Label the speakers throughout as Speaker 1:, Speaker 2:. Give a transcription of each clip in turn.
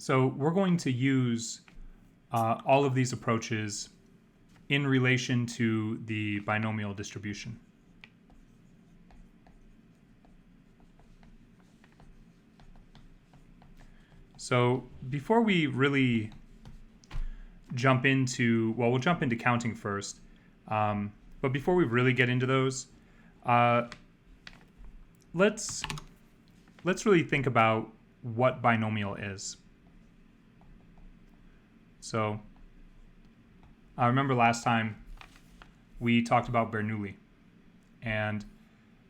Speaker 1: So we're going to use all of these approaches in relation to the binomial distribution. So before we really jump into, well, we'll jump into counting first, but before we really get into those, let's really think about what binomial is. So I remember last time we talked about Bernoulli, and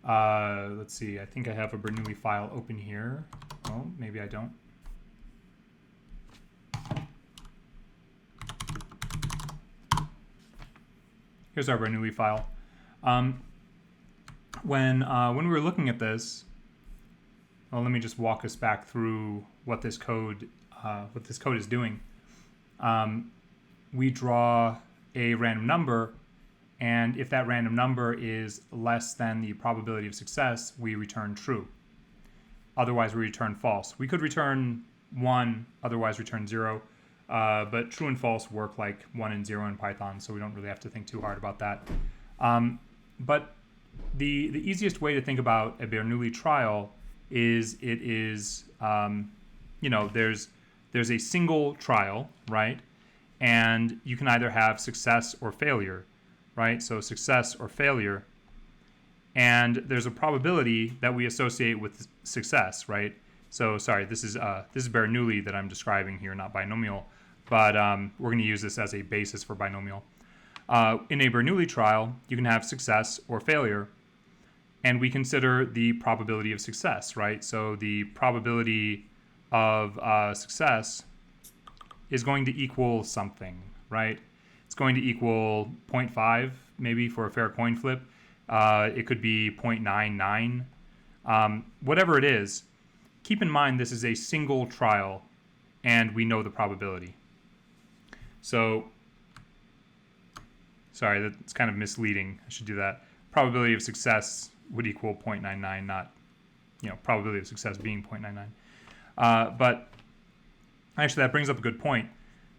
Speaker 1: let's see, I think I have a Bernoulli file open here. Oh, maybe I don't. Here's our Bernoulli file. When we were looking at this, well, let me just walk us back through what this code is doing. We draw a random number, and if that random number is less than the probability of success, we return true. Otherwise, we return false. We could return 1, otherwise return 0. But true and false work like 1 and 0 in Python, so we don't really have to think too hard about that. But the easiest way to think about a Bernoulli trial is it is, there's a single trial, right? And you can either have success or failure, right? So success or failure. And there's a probability that we associate with success, right? So sorry, this is Bernoulli that I'm describing here, not binomial. But we're going to use this as a basis for binomial. In a Bernoulli trial, you can have success or failure, and we consider the probability of success, right? So the probability of success is going to equal something, right? It's going to equal 0.5, maybe for a fair coin flip. It could be 0.99. Whatever it is, keep in mind this is a single trial, and we know the probability. So, sorry, that's kind of misleading. I should do that. Probability of success would equal 0.99, not, probability of success being 0.99. But actually, that brings up a good point.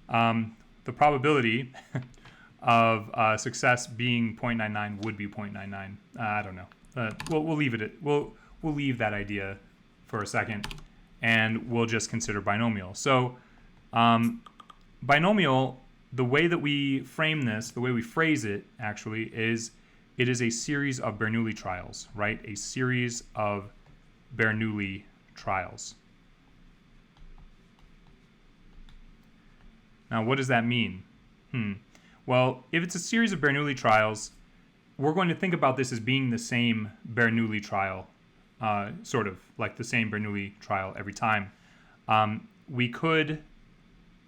Speaker 1: The probability of success being 0.99 would be 0.99. I don't know. We'll leave it. We'll leave that idea for a second, and we'll just consider binomial. So. Binomial, the way that we frame this, the way we phrase it, actually, is it is a series of Bernoulli trials, right? A series of Bernoulli trials. Now, what does that mean? Well, if it's a series of Bernoulli trials, we're going to think about this as being the same Bernoulli trial, sort of like the same Bernoulli trial every time. We could...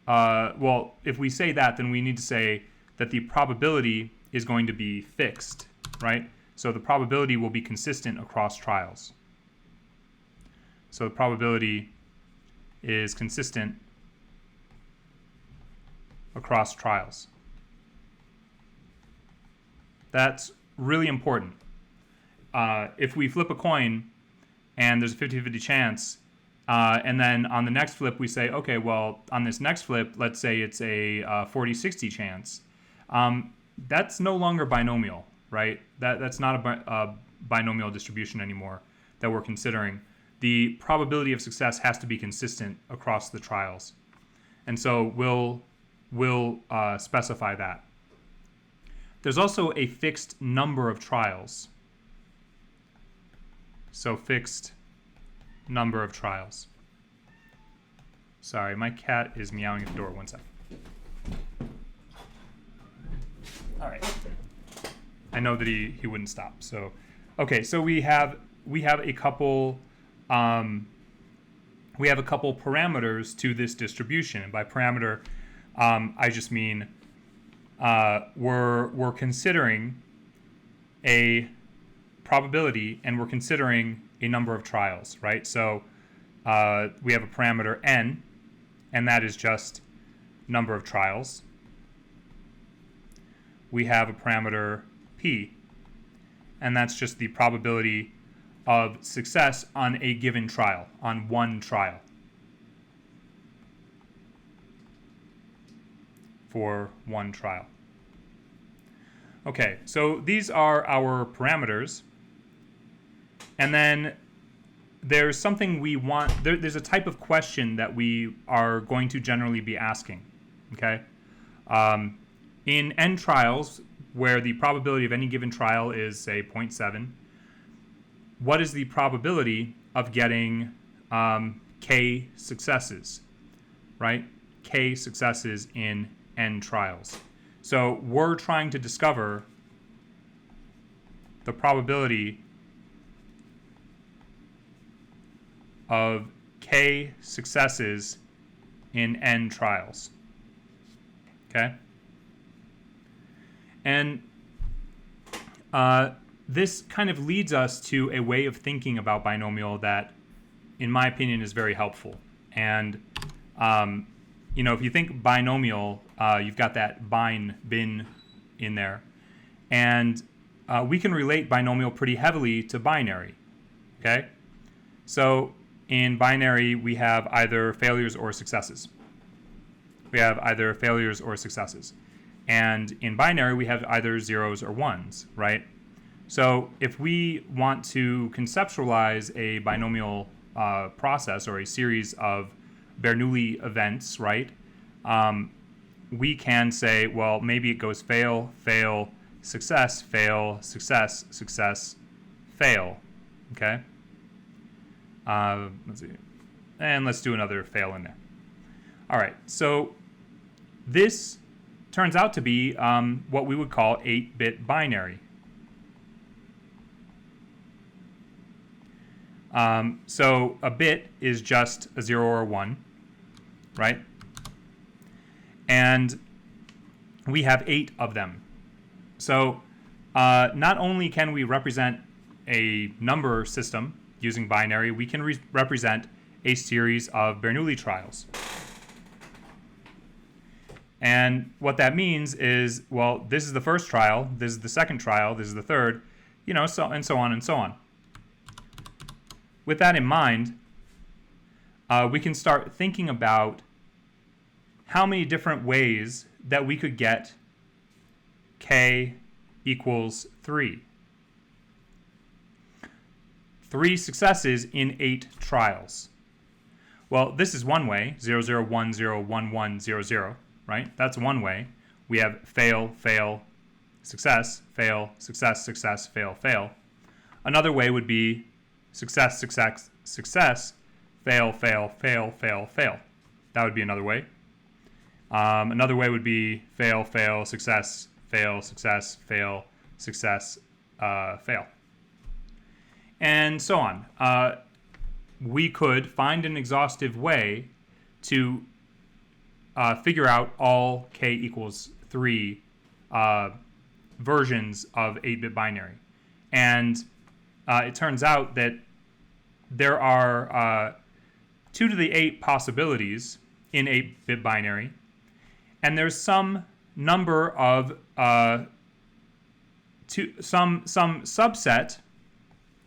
Speaker 1: well, if we say that, then we need to say that the probability is going to be fixed, right? So the probability will be consistent across trials. So the probability is consistent across trials. That's really important. If we flip a coin and there's a 50-50 chance, and then on the next flip, we say, okay, well, on this next flip, let's say it's a 40-60 chance. That's no longer binomial, right? That's not a binomial distribution anymore that we're considering. The probability of success has to be consistent across the trials. And so we'll specify that. There's also a fixed number of trials. So fixed number of trials. Sorry, my cat is meowing at the door. 1 second. All right. I know that he wouldn't stop. So, okay. So we have a couple parameters to this distribution, and by parameter, I just mean we're considering a probability, and we're considering a number of trials, right? So we have a parameter n, and that is just number of trials. We have a parameter p, and that's just the probability of success on a given trial, on one trial. for one trial. Okay, so these are our parameters. And then there's something we want, there's a type of question that we are going to generally be asking, okay? In n trials, where the probability of any given trial is, say, 0.7, what is the probability of getting k successes, right? K successes in n trials. So we're trying to discover the probability of k successes in n trials. Okay? And this kind of leads us to a way of thinking about binomial that, in my opinion, is very helpful. And, if you think binomial, you've got that bin in there. And we can relate binomial pretty heavily to binary. Okay? So in binary, we have either failures or successes. And in binary, we have either zeros or ones, right? So if we want to conceptualize a binomial process or a series of Bernoulli events, right? We can say, well, maybe it goes fail, fail, success, fail, success, success, fail, okay? Let's see. And let's do another fail in there. All right, so this turns out to be what we would call 8-bit binary. So a bit is just a 0 or a 1, right? And we have 8 of them. So not only can we represent a number system using binary, we can represent a series of Bernoulli trials. And what that means is, well, this is the first trial, this is the second trial, this is the third, so on and so on. With that in mind, we can start thinking about how many different ways that we could get k equals 3. 3 successes in 8 trials. Well, this is one way, 0, 0, 1, 0, 1, 1, 0, 0, right? That's one way. We have fail, fail, success, fail, success, success, fail, fail. Another way would be success, success, success, fail, fail, fail, fail, fail. That would be another way. Another way would be fail, fail, success, fail, success, fail, success, fail. And so on. We could find an exhaustive way to figure out all k equals 3 versions of 8-bit binary. And it turns out that there are 2 to the 8 possibilities in 8-bit binary, and there's some number of some subset,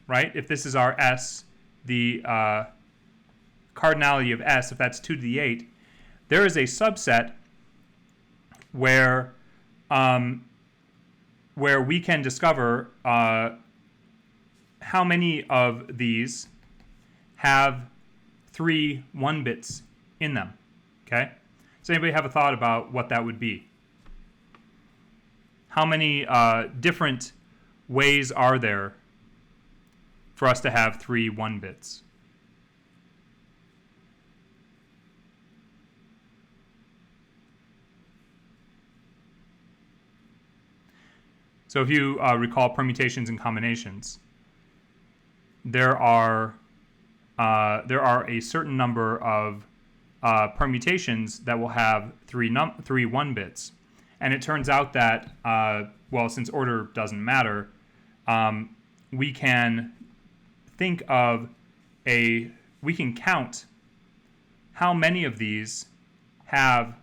Speaker 1: right? If this is our S, the cardinality of S, if that's 2 to the 8, there is a subset where we can discover how many of these have 3 1-bits in them, okay? Does anybody have a thought about what that would be? How many different ways are there for us to have 3 1-bits? So if you recall permutations and combinations, there are a certain number of permutations that will have 3 1-bits. And it turns out that, since order doesn't matter, we can think of we can count how many of these have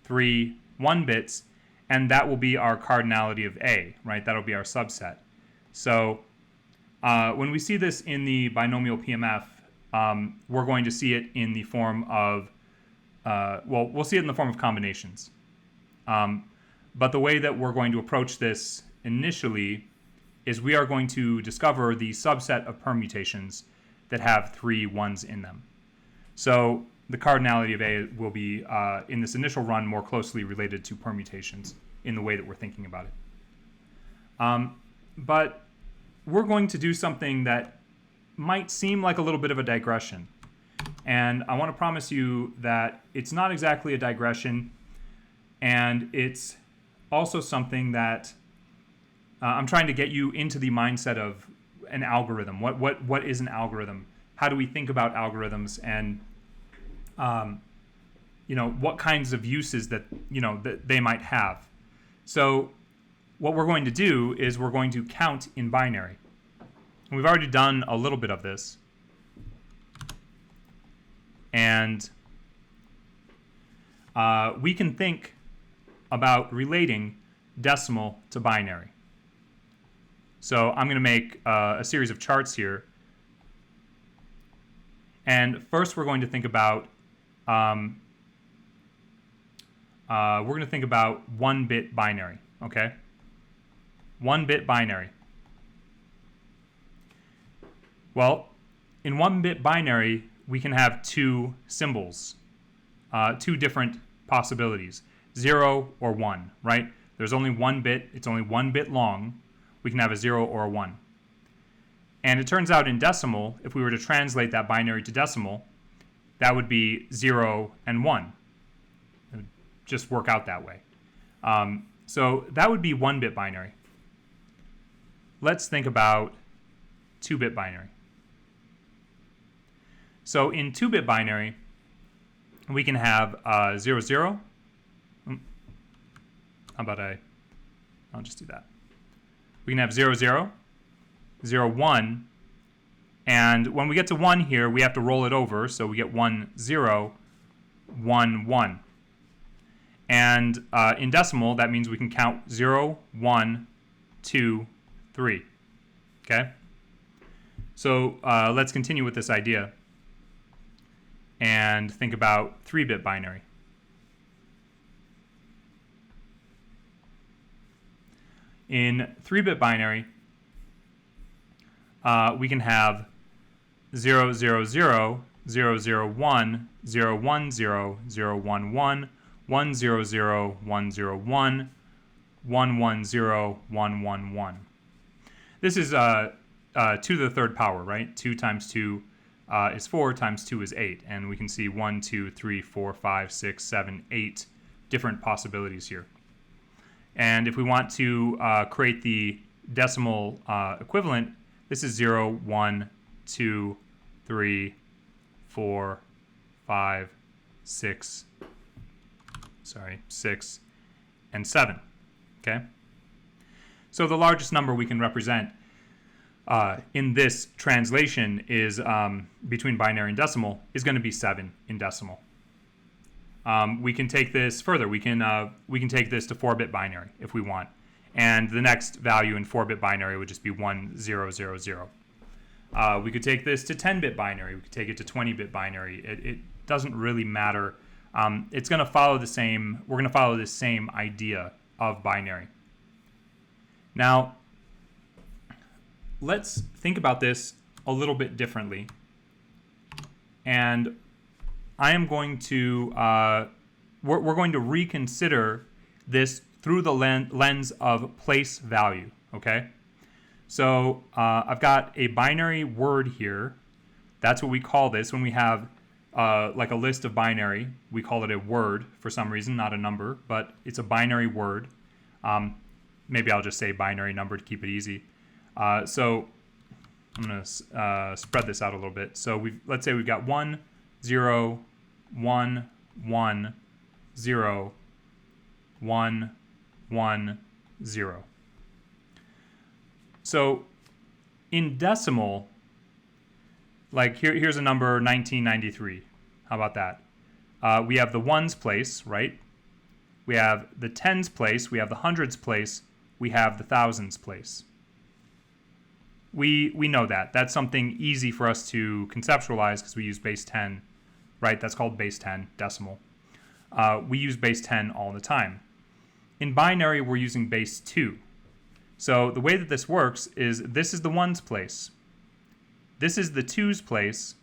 Speaker 1: 3 1-bits, and that will be our cardinality of A, right? That'll be our subset. So when we see this in the binomial PMF, we're going to see it in the form of, we'll see it in the form of combinations. But the way that we're going to approach this initially is we are going to discover the subset of permutations that have 3 1s in them. So the cardinality of A will be, in this initial run, more closely related to permutations in the way that we're thinking about it. But we're going to do something that might seem like a little bit of a digression. And I want to promise you that it's not exactly a digression, and it's also something that I'm trying to get you into the mindset of an algorithm. What is an algorithm? How do we think about algorithms, and what kinds of uses that that they might have? So what we're going to do is we're going to count in binary. And we've already done a little bit of this. And we can think about relating decimal to binary. So I'm going to make a series of charts here. And first we're going to think about 1-bit binary, okay? 1-bit binary. Well, in 1-bit binary, we can have 2 symbols, 2 different possibilities, 0 or 1, right? There's only 1 bit, it's only 1 bit long. We can have a 0 or a 1. And it turns out in decimal, if we were to translate that binary to decimal, that would be 0 and 1. It would just work out that way. So that would be 1-bit binary. Let's think about 2-bit binary. So in 2-bit binary, we can have 0, 0. How about I'll just do that. We can have 0, 0, 0, 1, and when we get to 1 here, we have to roll it over, so we get 1, 0, 1, 1. And in decimal, that means we can count 0, 1, 2, 3. Okay? So let's continue with this idea and think about 3-bit binary. In 3-bit binary, we can have 0, 0, 0, 0, 0, 1, 0, 1, 0, 0, 1, 1, 1, 0, 0, 1, 0, 1, 1, 1, 0, 1, 1, 1. This is 2 to the 3rd power, right? 2 times 2 is 4, times 2 is 8. And we can see 1, 2, 3, 4, 5, 6, 7, 8 different possibilities here. And if we want to create the decimal equivalent, this is 0, 1, 2, 3, 4, 5, 6, 6, and 7. Okay? So the largest number we can represent in this translation is between binary and decimal is going to be 7 in decimal. We can take this further. We can take this to 4-bit binary if we want, and the next value in 4-bit binary would just be 1, 0, 0, 0. We could take this to 10-bit binary. We could take it to 20-bit binary. It doesn't really matter. It's going to follow the same. We're going to follow this same idea of binary. Now, let's think about this a little bit differently. And I am going to, we're going to reconsider this through the lens of place value, okay? So I've got a binary word here. That's what we call this. When we have like a list of binary, we call it a word for some reason, not a number, but it's a binary word. Maybe I'll just say binary number to keep it easy. So I'm going to spread this out a little bit. So let's say we've got 1, 0, 1, 1, 0, 1, 1, 0. So in decimal, like here's a number 1993. How about that? We have the ones place, right? We have the tens place. We have the hundreds place. We have the thousands place. We know that. That's something easy for us to conceptualize because we use base 10, right? That's called base 10, decimal. We use base 10 all the time. in binary, we're using base 2. So the way that this works is this is the 1's place. This is the 2's place.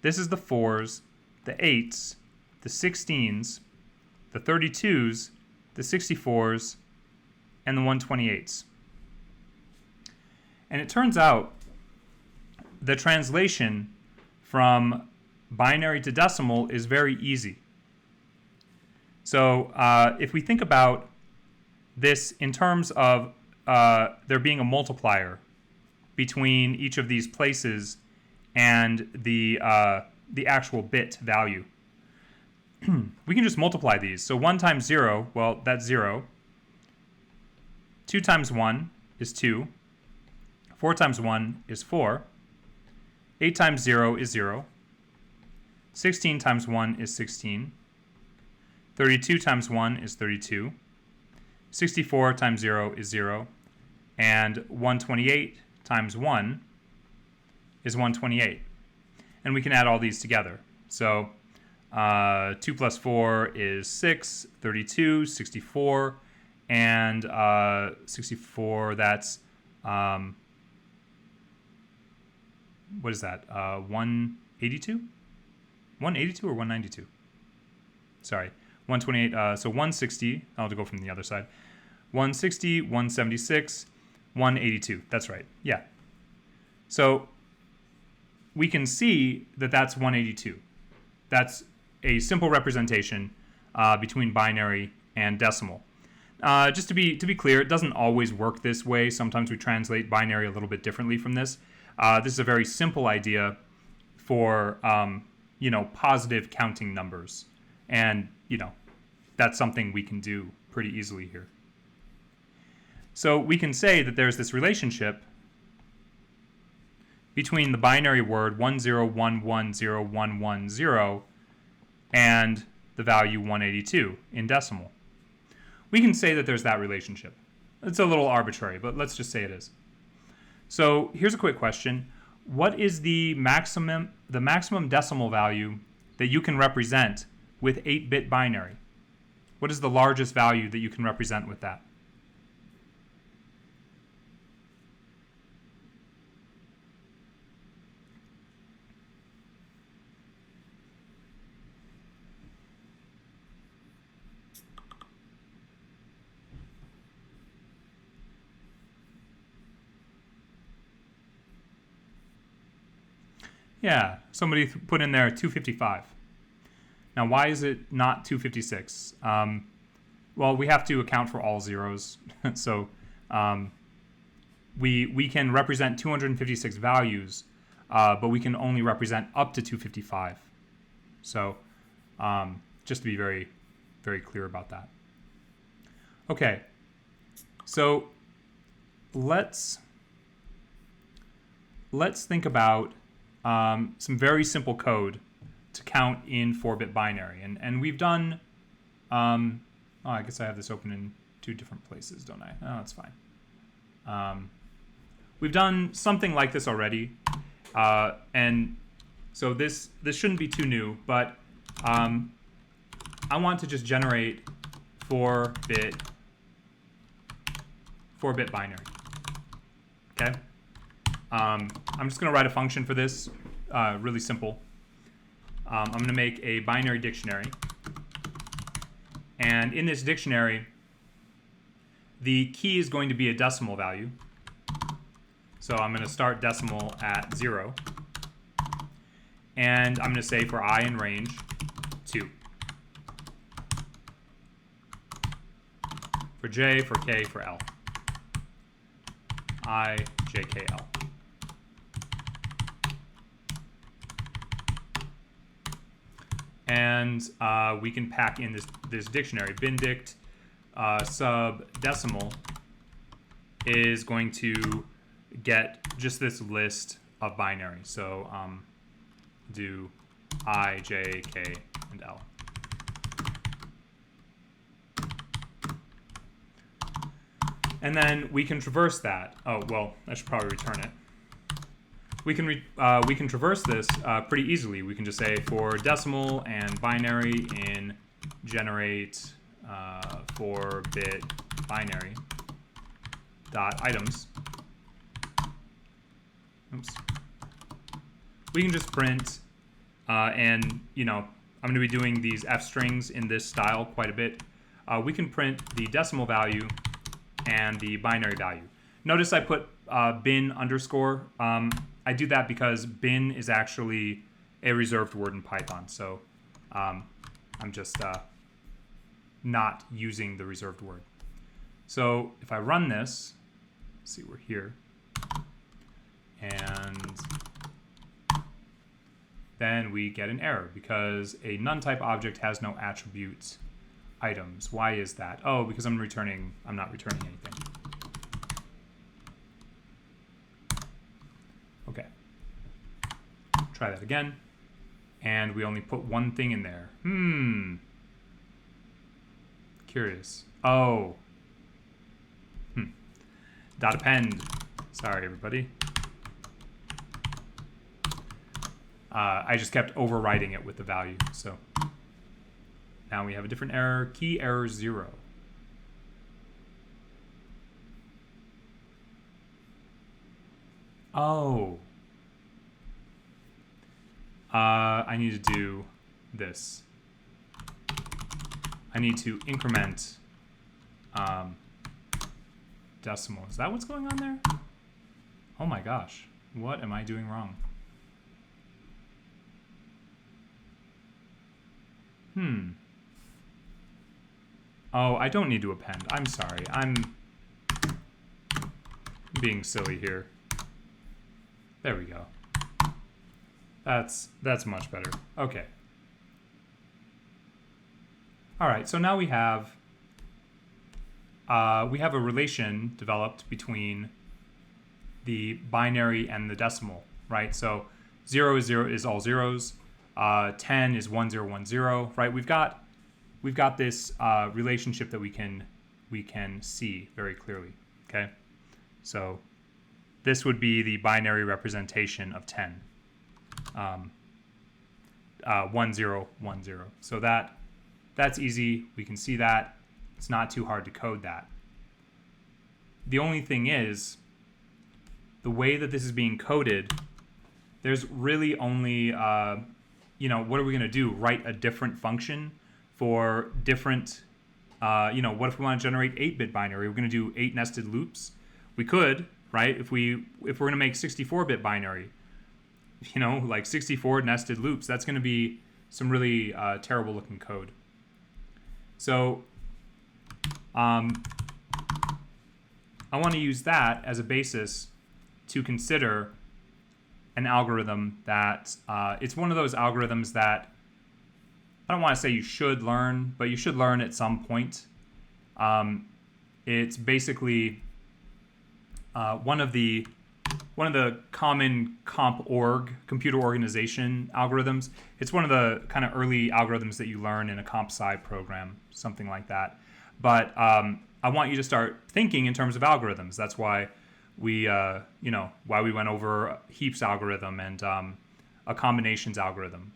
Speaker 1: This is the 4's, the 8's, the 16's, the 32's, the 64's, and the 128's. And it turns out the translation from binary to decimal is very easy. So if we think about this in terms of there being a multiplier between each of these places and the actual bit value, we can just multiply these. So 1 times 0, well, that's 0. 2 times 1 is 2. 4 times 1 is 4. 8 times 0 is 0. 16 times 1 is 16. 32 times 1 is 32. 64 times 0 is 0. And 128 times 1 is 128. And we can add all these together. So 2 plus 4 is 6, 32, 64, and 64, that's, what is that, 182? 182 or 192? Sorry, 128, so 160, I'll have to go from the other side. 160, 176, 182, that's right, yeah. So we can see that that's 182. That's a simple representation between binary and decimal. Just to be clear, it doesn't always work this way. Sometimes we translate binary a little bit differently from this. This is a very simple idea for positive counting numbers, and that's something we can do pretty easily here. So we can say that there's this relationship between the binary word 101101110 and the value 182 in decimal. We can say that there's that relationship. It's a little arbitrary, but let's just say it is. So here's a quick question. What is the maximum decimal value that you can represent with 8-bit binary? What is the largest value that you can represent with that? Yeah, somebody put in there 255. Now, why is it not 256? Well, we have to account for all zeros. So we can represent 256 values, but we can only represent up to 255. So just to be very, very clear about that. Okay, so let's think about some very simple code to count in 4-bit binary. And we've done, I guess I have this open in 2 different places, don't I? Oh, that's fine. We've done something like this already. And so this shouldn't be too new, but I want to just generate 4-bit binary. Okay? I'm just going to write a function for this, really simple. I'm going to make a binary dictionary. And in this dictionary, the key is going to be a decimal value. So I'm going to start decimal at 0. And I'm going to say for I in range, 2. For J, for K, for L. I, J, K, L. And we can pack in this dictionary. Bindict sub decimal is going to get just this list of binary. So do I, J, K, and L. And then we can traverse that. Oh, well, I should probably return it. We can traverse this pretty easily. We can just say for decimal and binary in generate 4-bit binary dot items. Oops. We can just print, and you know, I'm going to be doing these f strings in this style quite a bit. We can print the decimal value and the binary value. Notice I put bin underscore. I do that because bin is actually a reserved word in Python, so I'm just not using the reserved word. So if I run this, let's see, we're here, and then we get an error because a none type object has no attribute items. Why is that? Oh, because I'm not returning anything. Okay. Try that again. And we only put one thing in there. Curious. Oh. Dot append. Sorry, everybody. I just kept overriding it with the value. So now we have a different error. Key error 0. Oh. I need to do this. I need to increment decimal. Is that what's going on there? Oh my gosh. What am I doing wrong? Oh, I don't need to append. I'm sorry. I'm being silly here. There we go. That's much better. Okay. All right, so now we have a relation developed between the binary and the decimal, right? So 0 is all zeros. 10 is 1010, right? We've got this relationship that we can see very clearly. Okay, so this would be the binary representation of 10. 1010. So that's easy. We can see that. It's not too hard to code that. The only thing is, the way that this is being coded, there's really only, what are we going to do? Write a different function for different, what if we want to generate 8-bit binary? We're going to do 8 nested loops. We could, right? If we're going to make 64-bit binary, like 64 nested loops, that's going to be some really terrible looking code. So I want to use that as a basis to consider an algorithm that it's one of those algorithms that I don't want to say you should learn, but you should learn at some point. It's basically one of the common computer organization algorithms. It's one of the kind of early algorithms that you learn in a comp sci program, something like that. But I want you to start thinking in terms of algorithms. That's why we went over Heap's algorithm and a combinations algorithm.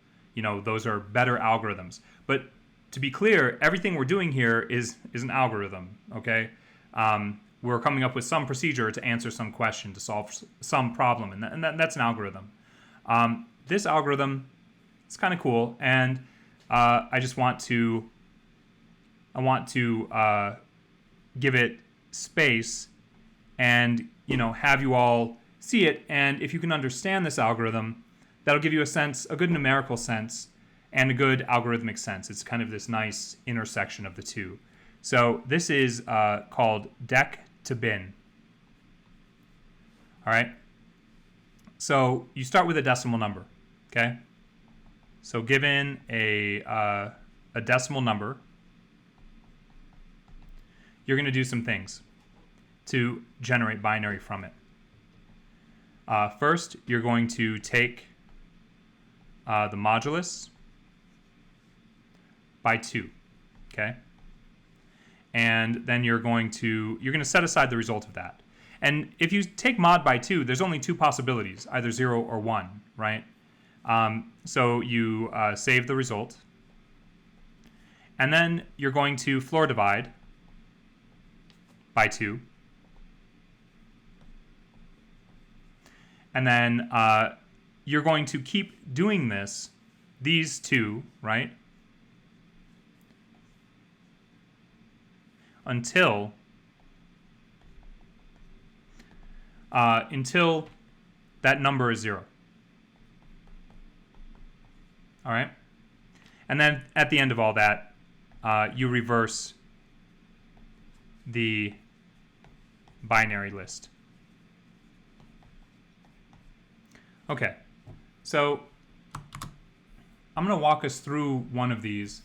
Speaker 1: Those are better algorithms. But to be clear, everything we're doing here is an algorithm. Okay. We're coming up with some procedure to answer some question, to solve some problem, and that's an algorithm. This algorithm, it's kind of cool, and I want to give it space and have you all see it. And if you can understand this algorithm, that'll give you a good numerical sense, and a good algorithmic sense. It's kind of this nice intersection of the two. So this is called dec to bin. All right. So you start with a decimal number. Okay. So given a decimal number, you're going to do some things to generate binary from it. First, you're going to take the modulus by 2. Okay. And then you're going to set aside the result of that. And if you take mod by 2, there's only 2 possibilities, either 0 or 1, right? So you save the result, And then you're going to floor divide by 2. And then you're going to keep doing this, these two, right? Until that number is 0. All right? And then at the end of all that, you reverse the binary list. Okay, so I'm going to walk us through one of these,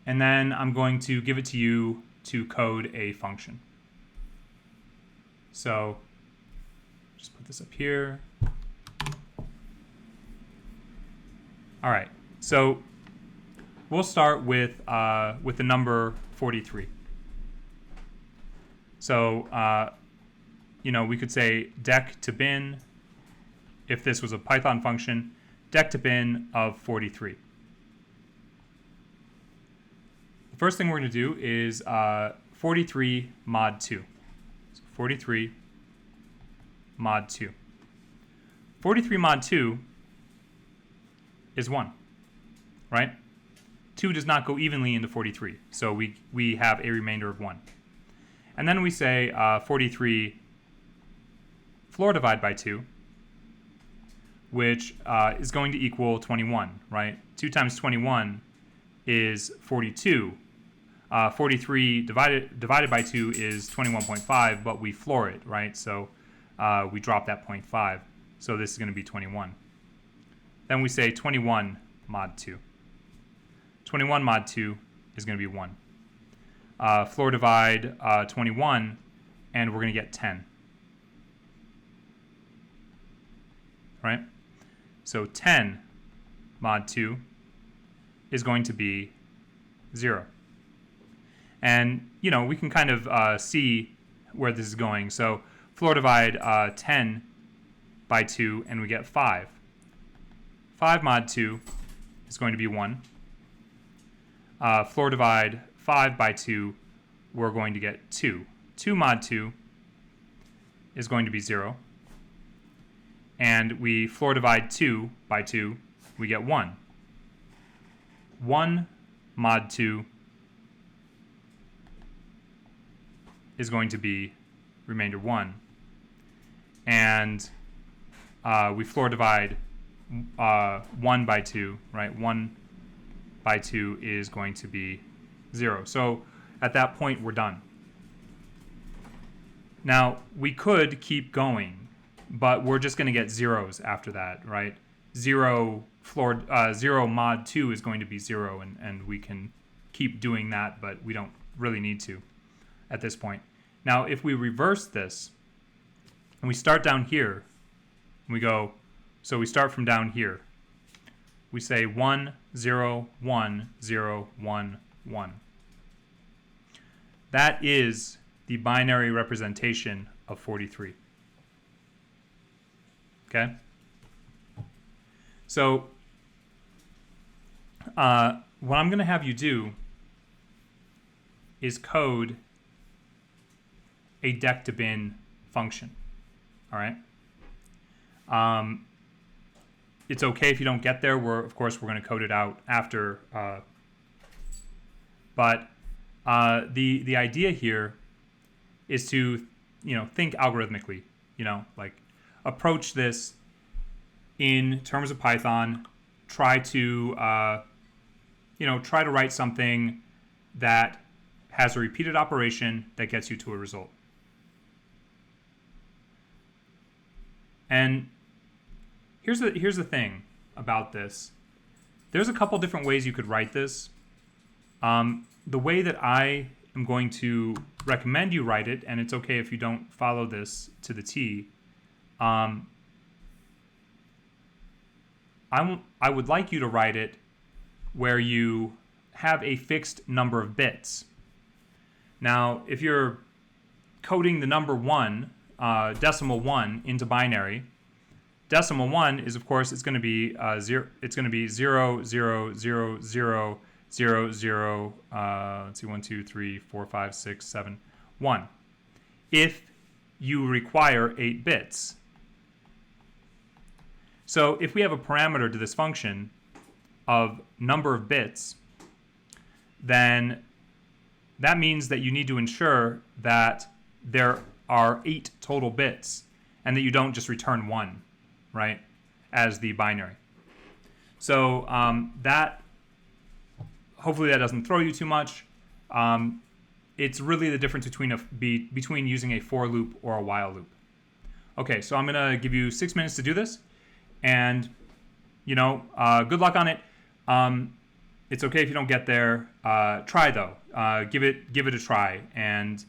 Speaker 1: and then I'm going to give it to you to code a function. So just put this up here. All right, so we'll start with the number 43. So we could say dec to bin. If this was a Python function, dec to bin of 43. The first thing we're going to do is 43 mod 2. So 43 mod 2. 43 mod 2 is 1, right? 2 does not go evenly into 43, so we have a remainder of 1. And then we say 43 floor divide by 2, which is going to equal 21, right? 2 times 21 is 42. 43 divided by 2 is 21.5, but we floor it, right? So we drop that 0.5. So this is going to be 21. Then we say 21 mod 2. 21 mod 2 is going to be 1. Floor divide 21, and we're going to get 10. Right? So 10 mod 2 is going to be 0. And, we can kind of see where this is going. So floor divide 10 by 2, and we get 5. 5 mod 2 is going to be 1. Floor divide 5 by 2, we're going to get 2. 2 mod 2 is going to be 0. And we floor divide 2 by 2, we get 1. 1 mod 2 is going to be remainder 1. And we floor divide 1 by 2, right? 1 by 2 is going to be 0. So at that point, we're done. Now, we could keep going, but we're just going to get zeros after that, right? 0 mod 2 is going to be 0, and we can keep doing that, but we don't really need to at this point. Now, if we reverse this, and we start down here, we start from down here. We say 1, 0, 1, 0, 1, 1. That is the binary representation of 43. Okay? So what I'm going to have you do is code a dec to bin function. All right? It's okay if you don't get there. Of course, we're going to code it out after. But the idea here is to, think algorithmically. Like approach this in terms of Python. Try to write something that has a repeated operation that gets you to a result. And here's the thing about this. There's a couple different ways you could write this. The way that I am going to recommend you write it, and it's okay if you don't follow this to the T, I would like you to write it where you have a fixed number of bits. Now, if you're coding the number 1, decimal 1 into binary, decimal 1 is, of course, it's going to be 0. It's going to be 0, 0, 0, 0, 0, 0, let's see, 1, 2, 3, 4, 5, 6, 7, 1. If you require 8 bits. So if we have a parameter to this function of number of bits, then that means that you need to ensure that there are 8 total bits and that you don't just return 1, right, as the binary. So hopefully that doesn't throw you too much. It's really the difference between using a for loop or a while loop. Okay, so I'm going to give you 6 minutes to do this. And, good luck on it. It's okay if you don't get there. Try, though. Give it a try. And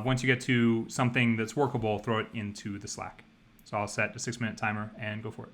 Speaker 1: once you get to something that's workable, throw it into the Slack. So I'll set a 6-minute timer and go for it.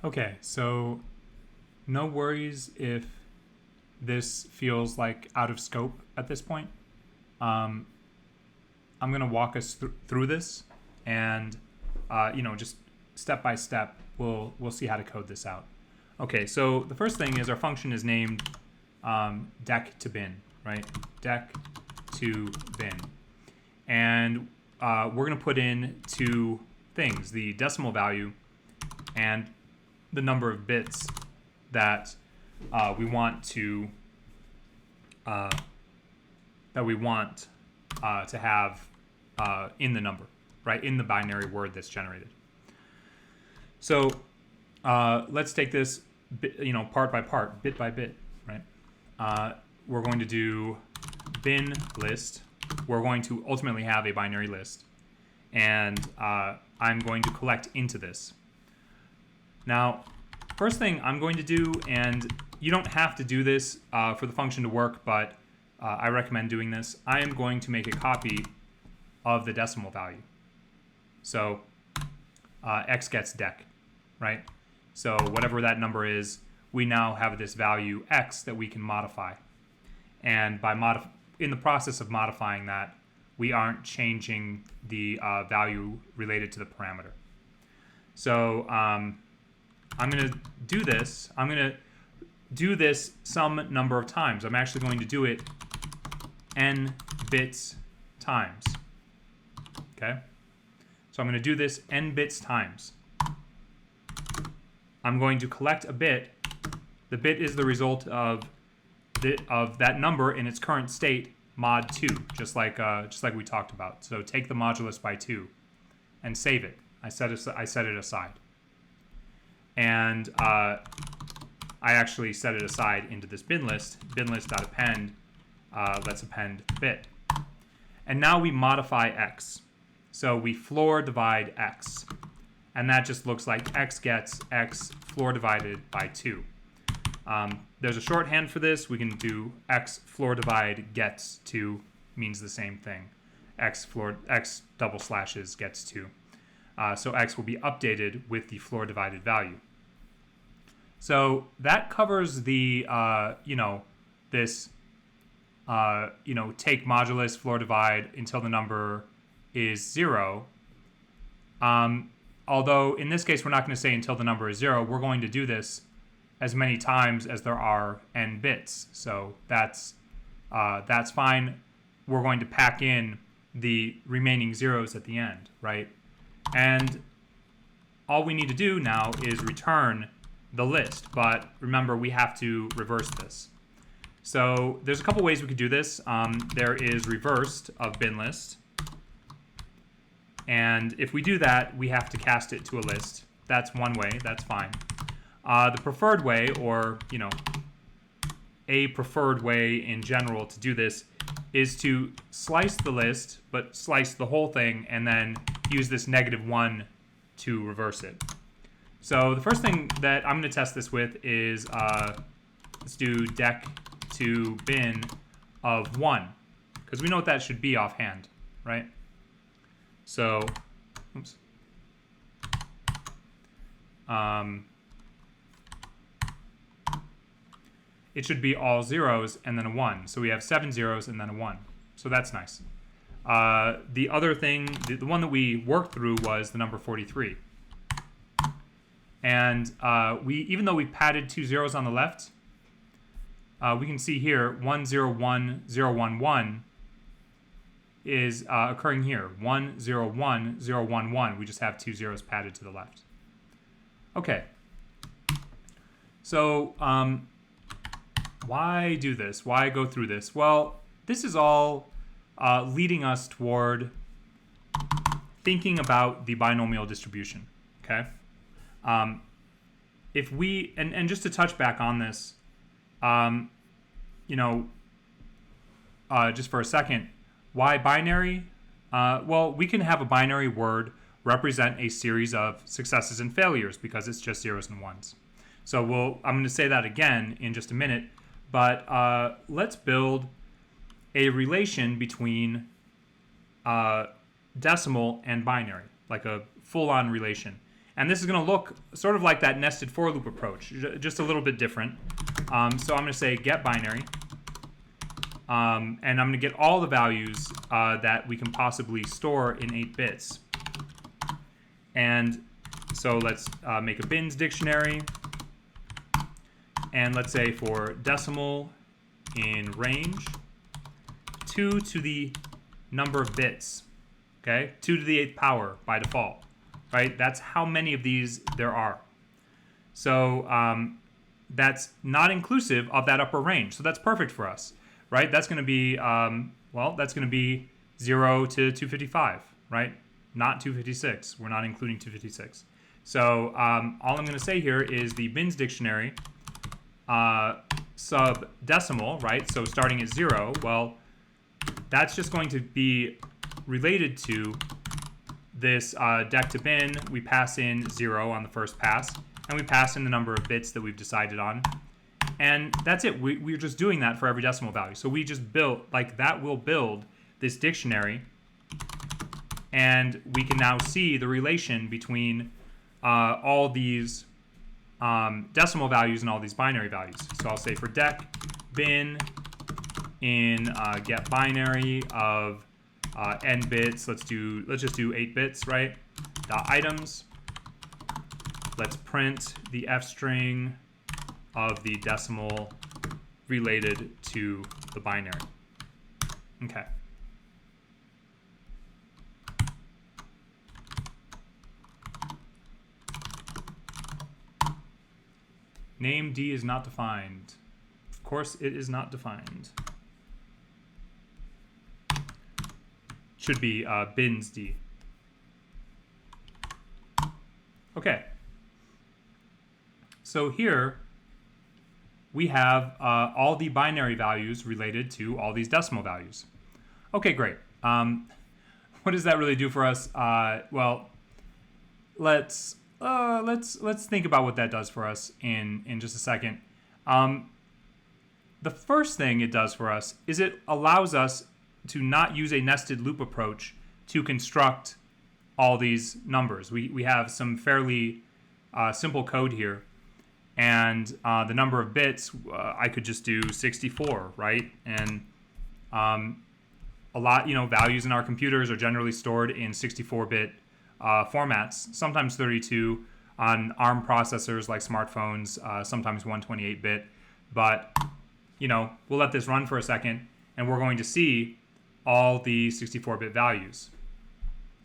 Speaker 1: Okay, so no worries if this feels like out of scope at this point. I'm going to walk us through this, and just step by step, we'll see how to code this out. Okay, so the first thing is our function is named dec to bin, right? Dec to bin, and we're going to put in two things: the decimal value and the number of bits that we want to to have in the number, right? In the binary word that's generated. So let's take this, part by part, bit by bit, right? We're going to do bin list. We're going to ultimately have a binary list, and I'm going to collect into this. Now, first thing I'm going to do, and you don't have to do this for the function to work, but I recommend doing this. I am going to make a copy of the decimal value. So x gets dec, right? So whatever that number is, we now have this value x that we can modify. And by in the process of modifying that, we aren't changing the value related to the parameter. So I'm going to do this. I'm going to do this some number of times. I'm actually going to do it n bits times. Okay? So I'm going to do this n bits times. I'm going to collect a bit. The bit is the result of that number in its current state mod 2, just like we talked about. So take the modulus by 2 and save it. I set it aside. And I actually set it aside into this bin list. Bin list.append. Let's append bit. And now we modify x. So we floor divide x. And that just looks like x gets x floor divided by 2. There's a shorthand for this. We can do x floor divide gets 2 means the same thing. X double slashes gets 2. So x will be updated with the floor divided value. So that covers the, take modulus, floor divide until the number is 0. Although in this case, we're not going to say until the number is 0. We're going to do this as many times as there are n bits. So that's fine. We're going to pack in the remaining zeros at the end, right? And all we need to do now is return the list. But remember, we have to reverse this. So there's a couple ways we could do this. There is reversed of bin list. And if we do that, we have to cast it to a list. That's one way. That's fine. The preferred way, or a preferred way in general to do this, is to slice the list, but slice the whole thing, and then use this -1 to reverse it. So the first thing that I'm going to test this with is let's do dec to bin of 1, because we know what that should be offhand, right? So, oops. It should be all zeros and then a 1. So we have 7 zeros and then a 1. So that's nice. The other thing, the one that we worked through was the number 43. And even though we padded 2 zeros on the left, we can see here 101011 is occurring here. 101011. We just have 2 zeros padded to the left. Okay. So why do this? Why go through this? Well, this is all leading us toward thinking about the binomial distribution. Okay. If we and just to touch back on this, just for a second, why binary? Well, we can have a binary word represent a series of successes and failures because it's just zeros and ones. So I'm going to say that again in just a minute, but let's build a relation between decimal and binary, like a full-on relation. And this is going to look sort of like that nested for loop approach, just a little bit different. So I'm going to say get binary. And I'm going to get all the values that we can possibly store in 8 bits. And so let's make a bins dictionary. And let's say for decimal in range, 2 to the number of bits. Okay, 2 to the 8th power by default. Right? That's how many of these there are. So that's not inclusive of that upper range. So that's perfect for us, right? That's going to be, that's going to be 0 to 255, right? Not 256. We're not including 256. So all I'm going to say here is the bins dictionary sub decimal, right? So starting at 0, well, that's just going to be related to this dec to bin. We pass in 0 on the first pass, and we pass in the number of bits that we've decided on. And that's it. We're just doing that for every decimal value. So we just built, like that will build this dictionary, and we can now see the relation between all these decimal values and all these binary values. So I'll say for dec bin in get binary of n bits, let's just do 8 bits, right? Dot items. Let's print the f string of the decimal related to the binary. Okay. Name D is not defined. Of course, it is not defined. Should be bins D. Okay. So here we have all the binary values related to all these decimal values. Okay, great. What does that really do for us? Well, let's think about what that does for us in just a second. The first thing it does for us is it allows us to not use a nested loop approach to construct all these numbers. We have some fairly simple code here, and the number of bits, I could just do 64, right? And a lot, values in our computers are generally stored in 64-bit formats, sometimes 32 on ARM processors like smartphones, sometimes 128-bit. But, we'll let this run for a second, and we're going to see all the 64-bit values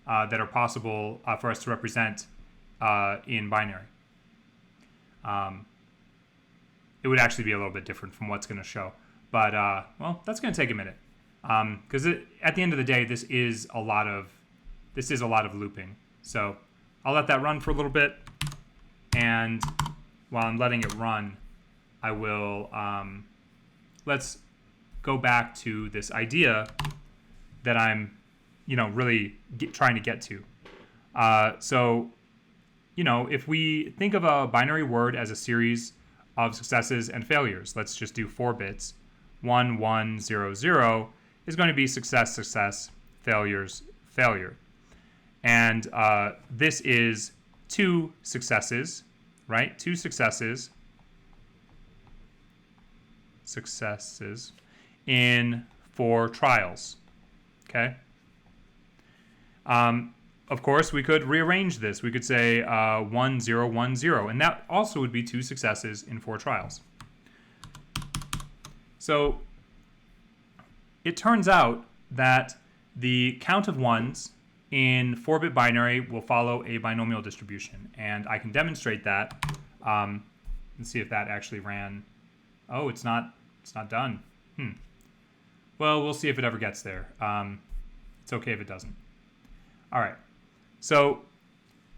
Speaker 1: that are possible for us to represent in binary. It would actually be a little bit different from what's going to show. But, that's going to take a minute. Because at the end of the day, this is a lot of looping. So I'll let that run for a little bit. And while I'm letting it run, I will, let's go back to this idea that I'm, really trying to get to. So, if we think of a binary word as a series of successes and failures, let's just do 4 bits. 1, 1, 0, 0 is going to be success, success, failures, failure. And this is 2 successes, right? 2 successes in 4 trials, okay? Of course, we could rearrange this. We could say 1, 0, 1, 0, and that also would be 2 successes in 4 trials. So it turns out that the count of ones in 4-bit binary will follow a binomial distribution, and I can demonstrate that. Let's see if that actually ran. Oh, it's not done. Well, we'll see if it ever gets there. It's okay if it doesn't. All right. So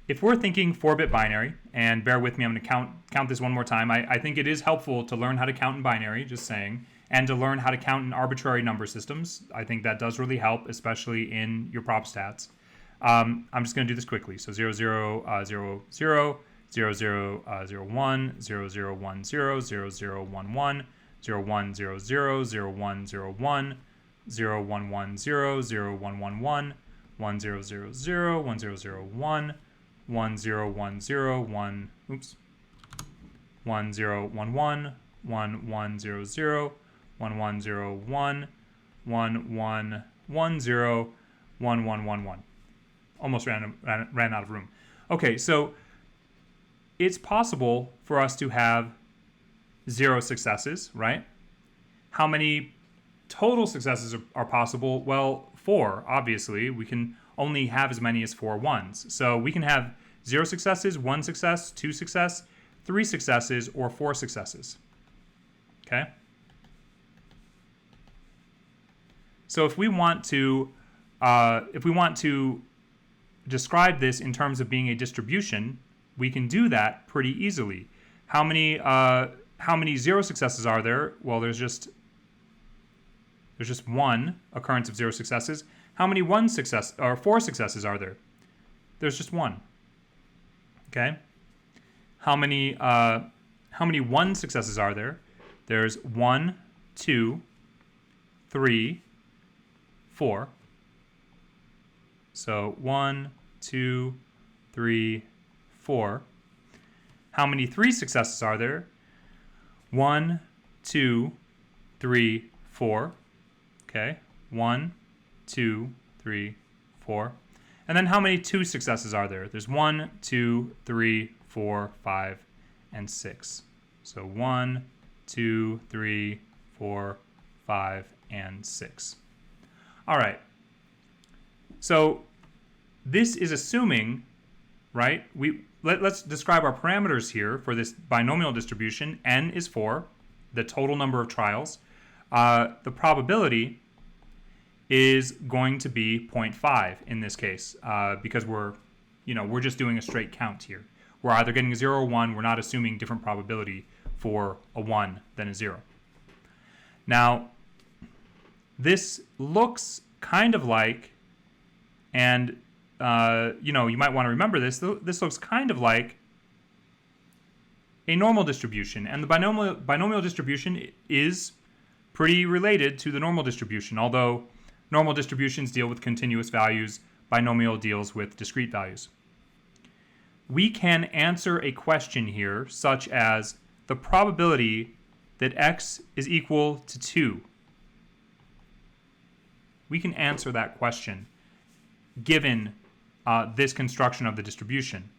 Speaker 1: if we're thinking 4-bit binary, and bear with me, I'm going to count this one more time. I think it is helpful to learn how to count in binary, just saying, and to learn how to count in arbitrary number systems. I think that does really help, especially in your prop stats. I'm just going to do this quickly. So 0, 0, 0, 0, 0, 0, 0, 1, 0, 0, 1, 0, 0, 0, 1, 1, 0, 1, 0, 0, 0, 1, 0, 1, 0, 1, 1, 0, 0, 1, 1, 1, 1, 0, 0, 0, 1, 0, 0, 1, 1 0 1 0 1 oops 1 0 1 1 1 1 0 0 1 1 0 1 1 1 1 0 1 1 1 1. Almost ran out of room. Okay, so it's possible for us to have 0 successes, right? How many total successes are possible? Well, 4, obviously. We can only have as many as 4 ones. So we can have 0 successes, 1 success, 2 success, 3 successes, or 4 successes. Okay? So if we want to describe this in terms of being a distribution, we can do that pretty easily. How many 0 successes are there? Well, there's just one occurrence of 0 successes. How many 4 successes are there? There's just 1. Okay. How many 1 successes are there? There's 1, 2, 3, 4. So 1, 2, 3, 4. How many 3 successes are there? 1, 2, 3, 4. Okay. 1, 2, 3, 4. And then how many 2 successes are there? There's 1, 2, 3, 4, 5, and 6. So 1, 2, 3, 4, 5, and 6. All right. So this is assuming, right? Let's describe our parameters here for this binomial distribution. N is 4, the total number of trials. The probability is going to be 0.5 in this case, because we're just doing a straight count here. We're either getting a 0 or 1. We're not assuming different probability for a 1 than a 0. Now, this looks kind of like, and you might want to remember this. This looks kind of like a normal distribution, and the binomial distribution is pretty related to the normal distribution. Although normal distributions deal with continuous values, binomial deals with discrete values. We can answer a question here, such as the probability that x is equal to 2. We can answer that question given this construction of the distribution.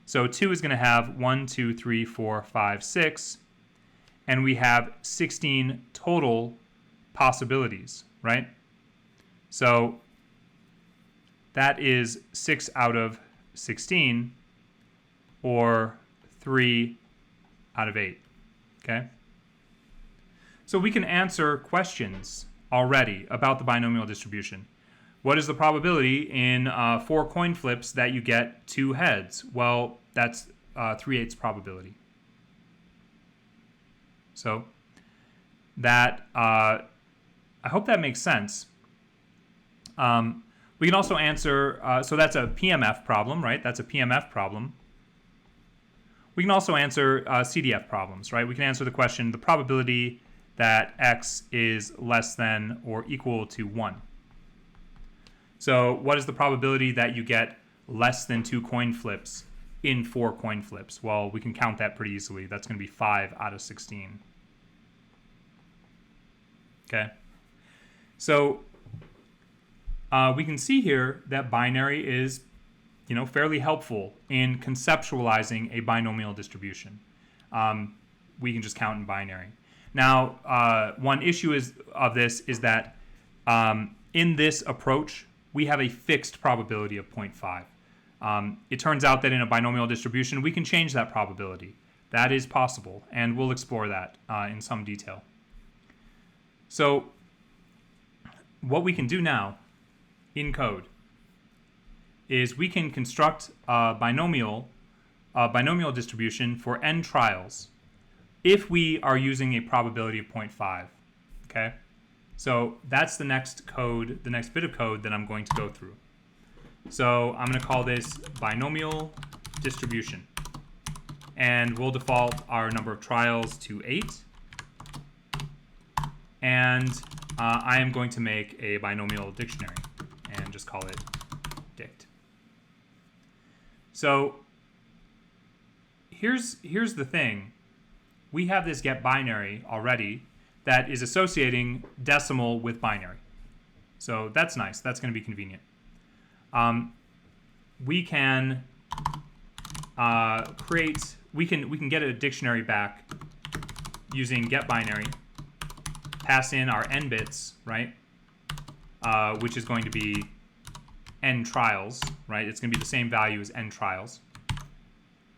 Speaker 1: So 2 is going to have 1, 2, 3, 4, 5, 6, and we have 16 total possibilities, right? So that is 6 out of 16, or 3 out of 8, okay? So we can answer questions already about the binomial distribution. What is the probability in 4 coin flips that you get 2 heads? Well, that's 3/8 probability. So that I hope that makes sense. We can also answer, so that's a PMF problem, right? That's a PMF problem. We can also answer CDF problems, right? We can answer the question, the probability that x is less than or equal to 1. So what is the probability that you get less than 2 coin flips in 4 coin flips? Well, we can count that pretty easily. That's going to be 5 out of 16. Okay. So we can see here that binary is, fairly helpful in conceptualizing a binomial distribution. We can just count in binary. Now, one issue of this is that in this approach, we have a fixed probability of 0.5. It turns out that in a binomial distribution, we can change that probability. That is possible, and we'll explore that in some detail. So what we can do now in code is we can construct a binomial distribution for n trials if we are using a probability of 0.5, okay? So that's the next bit of code that I'm going to go through. So I'm going to call this binomial distribution. And we'll default our number of trials to 8. And I am going to make a binomial dictionary and just call it dict. So here's the thing. We have this get binary already that is associating decimal with binary. So that's nice. That's going to be convenient. We can we can get a dictionary back using get binary, pass in our n bits, right? Which is going to be n trials, right? It's going to be the same value as n trials,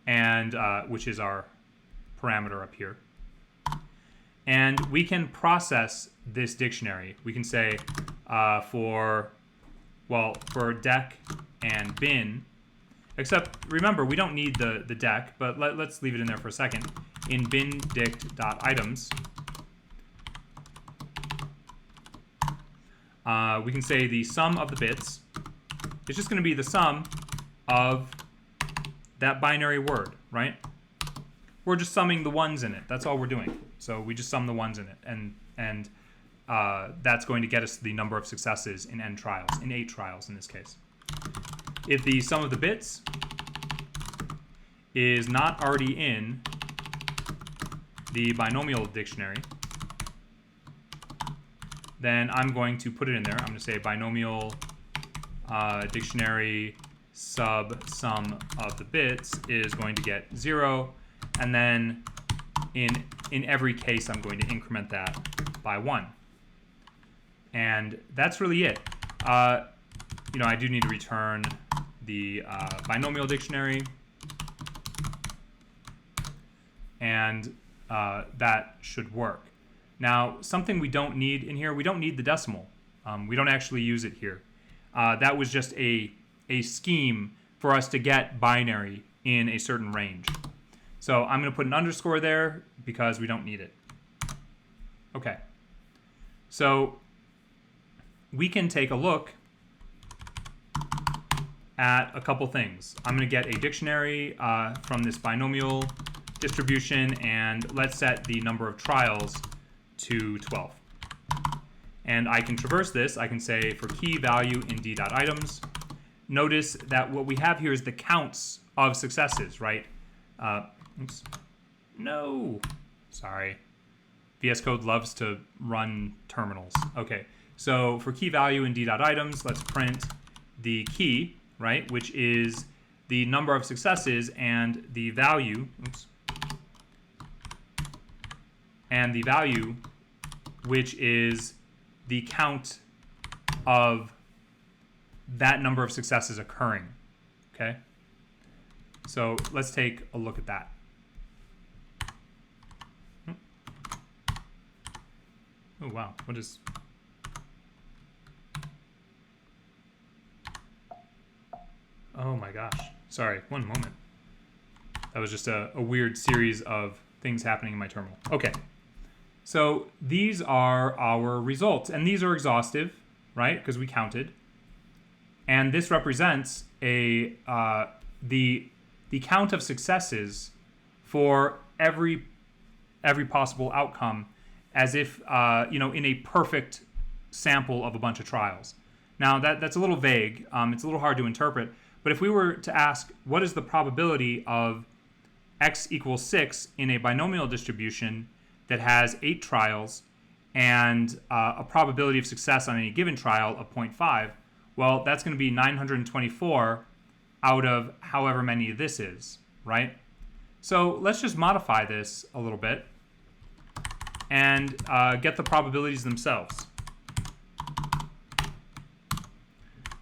Speaker 1: and which is our parameter up here. And we can process this dictionary. We can say for dec and bin, except remember, we don't need the dec, but let's leave it in there for a second. In bin dict.items, we can say the sum of the bits is just going to be the sum of that binary word, right? We're just summing the ones in it. That's all we're doing. So we just sum the ones in it, and that's going to get us the number of successes in n trials, in 8 trials in this case. If the sum of the bits is not already in the binomial dictionary, then I'm going to put it in there. I'm going to say binomial dictionary sub sum of the bits is going to get 0, and then in every case I'm going to increment that by 1. And that's really it. I do need to return the binomial dictionary, and that should work. Now, something we don't need in here, we don't need the decimal. We don't actually use it here. That was just a scheme for us to get binary in a certain range. So I'm going to put an underscore there because we don't need it. Okay. So we can take a look at a couple things. I'm going to get a dictionary from this binomial distribution, and let's set the number of trials to 12. And I can traverse this. I can say for key value in d.items. Notice that what we have here is the counts of successes, right? Oops. No. Sorry. VS Code loves to run terminals. Okay. So for key value in d.items, let's print the key, right, which is the number of successes, and the value, which is the count of that number of successes occurring. Okay? So let's take a look at that. Oh, wow. What is... Oh my gosh. Sorry, one moment. That was just a weird series of things happening in my terminal. Okay. So these are our results, and these are exhaustive, right? Because we counted. And this represents the count of successes for every possible outcome, as if in a perfect sample of a bunch of trials. Now that's a little vague. It's a little hard to interpret. But if we were to ask, what is the probability of x equals 6 in a binomial distribution that has 8 trials and a probability of success on any given trial of 0.5, well, that's going to be 924 out of however many this is, right? So let's just modify this a little bit and get the probabilities themselves.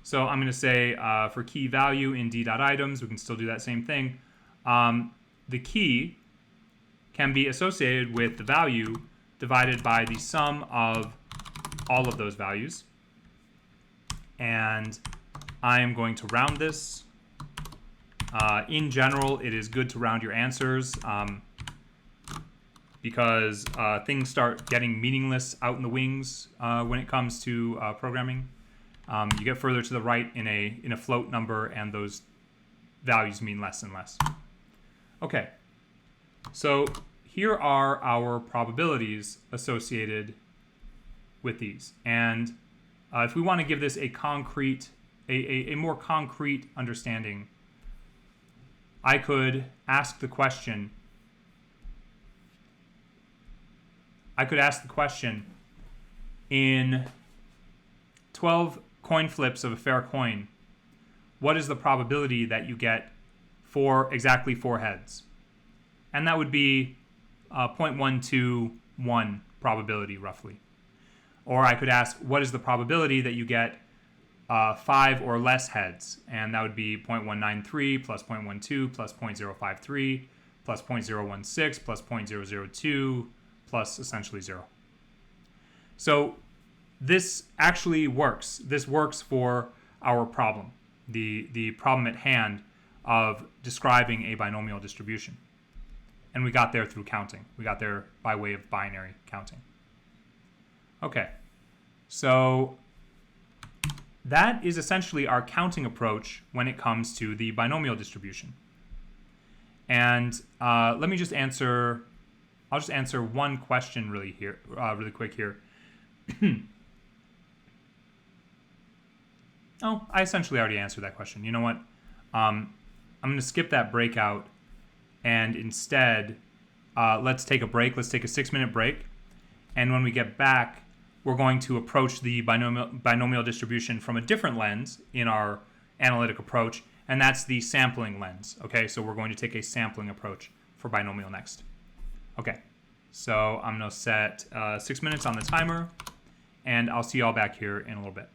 Speaker 1: So I'm going to say for key value in d.items, we can still do that same thing. The key can be associated with the value divided by the sum of all of those values. And I am going to round this. In general, it is good to round your answers because things start getting meaningless out in the wings when it comes to programming. You get further to the right in a float number, and those values mean less and less. Okay, so here are our probabilities associated with these. And if we want to give this a more concrete understanding, I could ask the question. In 12 coin flips of a fair coin, what is the probability that you get exactly 4 heads? And that would be 0.121 probability, roughly. Or I could ask, what is the probability that you get 5 or less heads? And that would be 0.193 plus 0.12 plus 0.053 plus 0.016 plus 0.002 plus essentially 0. So this actually works. This works for our problem, the problem at hand of describing a binomial distribution. And we got there through counting. We got there by way of binary counting. Okay, so that is essentially our counting approach when it comes to the binomial distribution. And let me just answer. I'll just answer one question really quick here. Oh, I essentially already answered that question. You know what? I'm going to skip that breakout, and instead, let's take a break. Let's take a 6-minute break. And when we get back, we're going to approach the binomial distribution from a different lens in our analytic approach, and that's the sampling lens. Okay, so we're going to take a sampling approach for binomial next. Okay, so I'm going to set 6 minutes on the timer, and I'll see y'all back here in a little bit.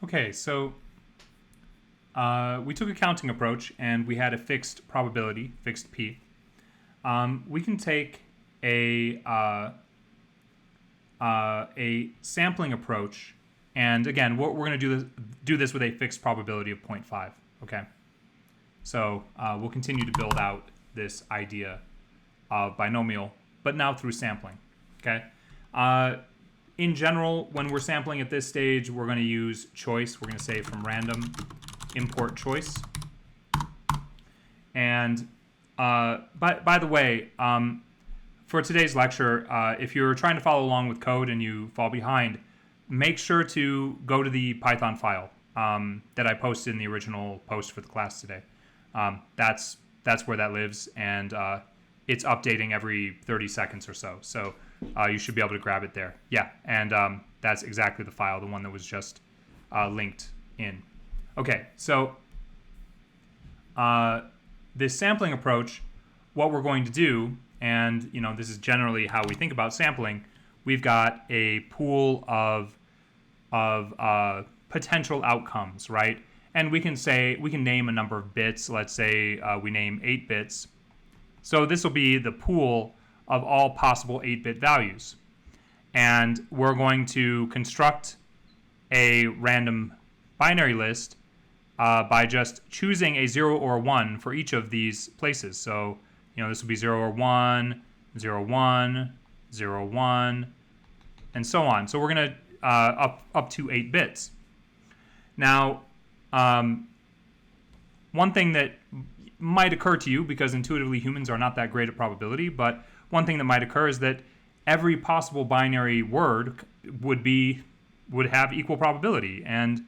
Speaker 1: Okay, so we took a counting approach and we had a fixed probability, fixed p. We can take a sampling approach, and again, we're going to do this with a fixed probability of 0.5. Okay, so we'll continue to build out this idea of binomial, but now through sampling. Okay. In general, when we're sampling at this stage, we're going to use choice. We're going to say from random import choice. And by the way, for today's lecture, if you're trying to follow along with code and you fall behind, make sure to go to the Python file that I posted in the original post for the class today. That's where that lives, and it's updating every 30 seconds or so. So you should be able to grab it there. Yeah, and that's exactly the file, the one that was just linked in. Okay, so this sampling approach, what we're going to do, and this is generally how we think about sampling, we've got a pool of potential outcomes, right? And we can name a number of bits. Let's say we name 8 bits. So this will be the pool of all possible 8-bit values. And we're going to construct a random binary list by just choosing a 0 or 1 for each of these places. So, this will be 0 or 1, 0, 1, 0, 1, and so on. So we're going to up to 8 bits. Now, one thing that might occur to you, because intuitively humans are not that great at probability, but one thing that might occur is that every possible binary word would have equal probability, and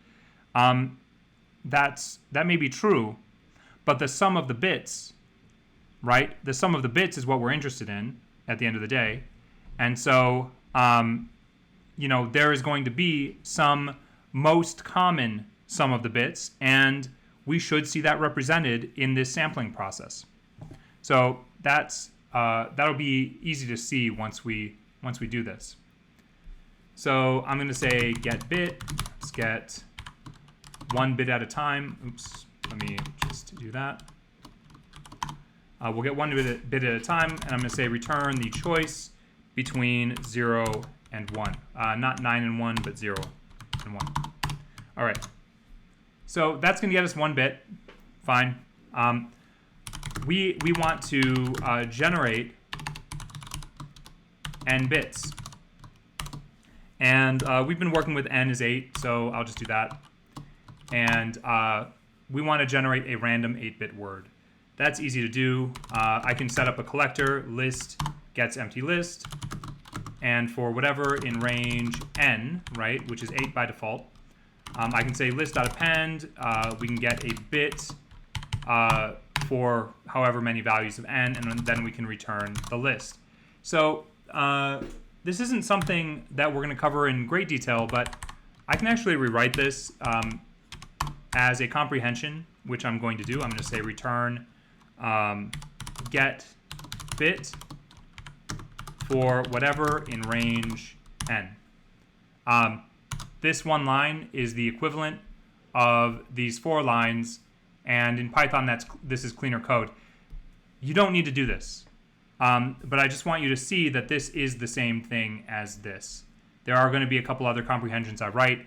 Speaker 1: that may be true, but the sum of the bits, right? The sum of the bits is what we're interested in at the end of the day, and so there is going to be some most common sum of the bits, and we should see that represented in this sampling process. So that'll be easy to see once we do this. So I'm going to say get bit. Let's get 1 bit at a time. Oops, let me just do that. We'll get 1 bit at a time, and I'm going to say return the choice between 0 and 1. Not 9 and 1, but 0 and 1. All right. So that's going to get us 1 bit. Fine. We want to generate n bits. And we've been working with n is 8, so I'll just do that. And we want to generate a random 8-bit word. That's easy to do. I can set up a collector, list gets empty list. And for whatever in range n, right, which is 8 by default, I can say list.append. We can get a bit for however many values of n, and then we can return the list. So this isn't something that we're going to cover in great detail, but I can actually rewrite this as a comprehension, which I'm going to do. I'm going to say return get bit for whatever in range n. This one line is the equivalent of these 4 lines, and in Python this is cleaner code. You don't need to do this, but I just want you to see that this is the same thing as this. There are going to be a couple other comprehensions I write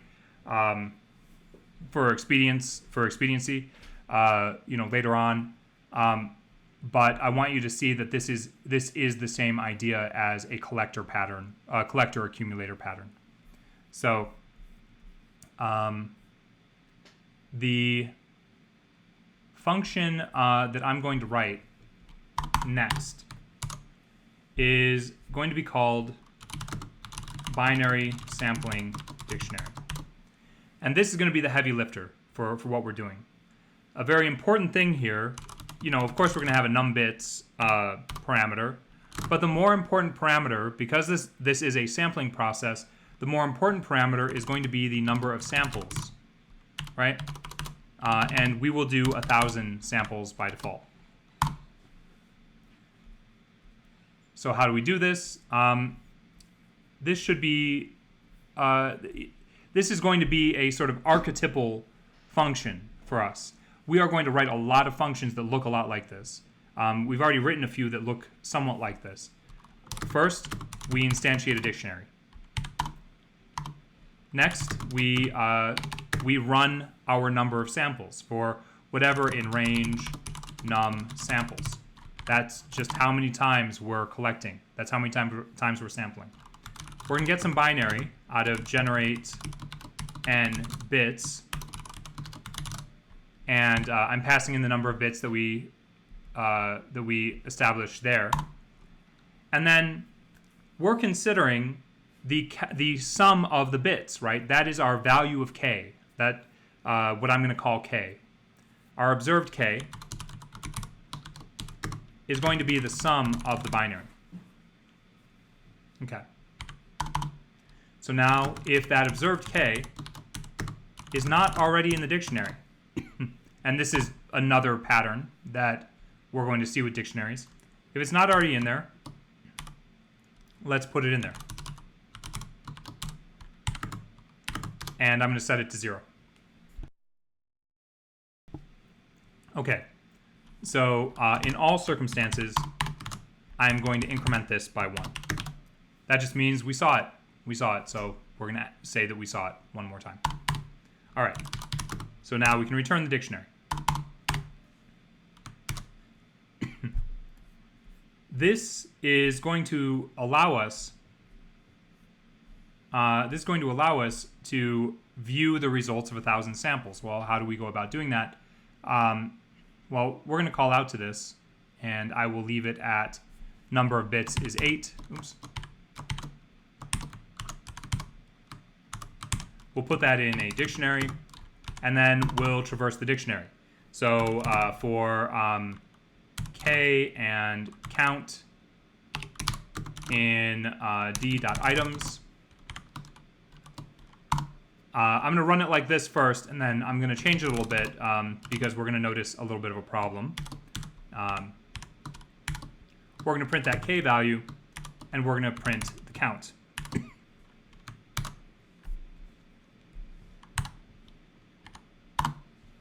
Speaker 1: for expediency, later on. But I want you to see that this is the same idea as a collector pattern, collector accumulator pattern. So the function that I'm going to write next is going to be called binary sampling dictionary. And this is going to be the heavy lifter for what we're doing. A very important thing here, of course we're going to have a numbits parameter, but the more important parameter, because this is a sampling process, the more important parameter is going to be the number of samples, right? And we will do 1,000 samples by default. So how do we do this? This should be, this is going to be a sort of archetypal function for us. We are going to write a lot of functions that look a lot like this. We've already written a few that look somewhat like this. First, we instantiate a dictionary. Next, we run our number of samples for whatever in range num samples. That's just how many times we're collecting. That's how many times we're sampling. We're going to get some binary out of generate n bits. And I'm passing in the number of bits that we established there. And then we're considering the sum of the bits, right? That is our value of k. That what I'm going to call k. Our observed k is going to be the sum of the binary. Okay. So now, if that observed k is not already in the dictionary, and this is another pattern that we're going to see with dictionaries. If it's not already in there, let's put it in there. And I'm going to set it to 0. Okay, so in all circumstances, I'm going to increment this by 1. That just means we saw it. We saw it, so we're going to say that we saw it one more time. All right, so now we can return the dictionary. This is going to allow us. To view the results of 1,000 samples. Well, how do we go about doing that? Well, we're going to call out to this, and I will leave it at number of bits is 8. Oops. We'll put that in a dictionary, and then we'll traverse the dictionary. So for k and count in d.items, I'm going to run it like this first, and then I'm going to change it a little bit because we're going to notice a little bit of a problem. We're going to print that k value, and we're going to print the count.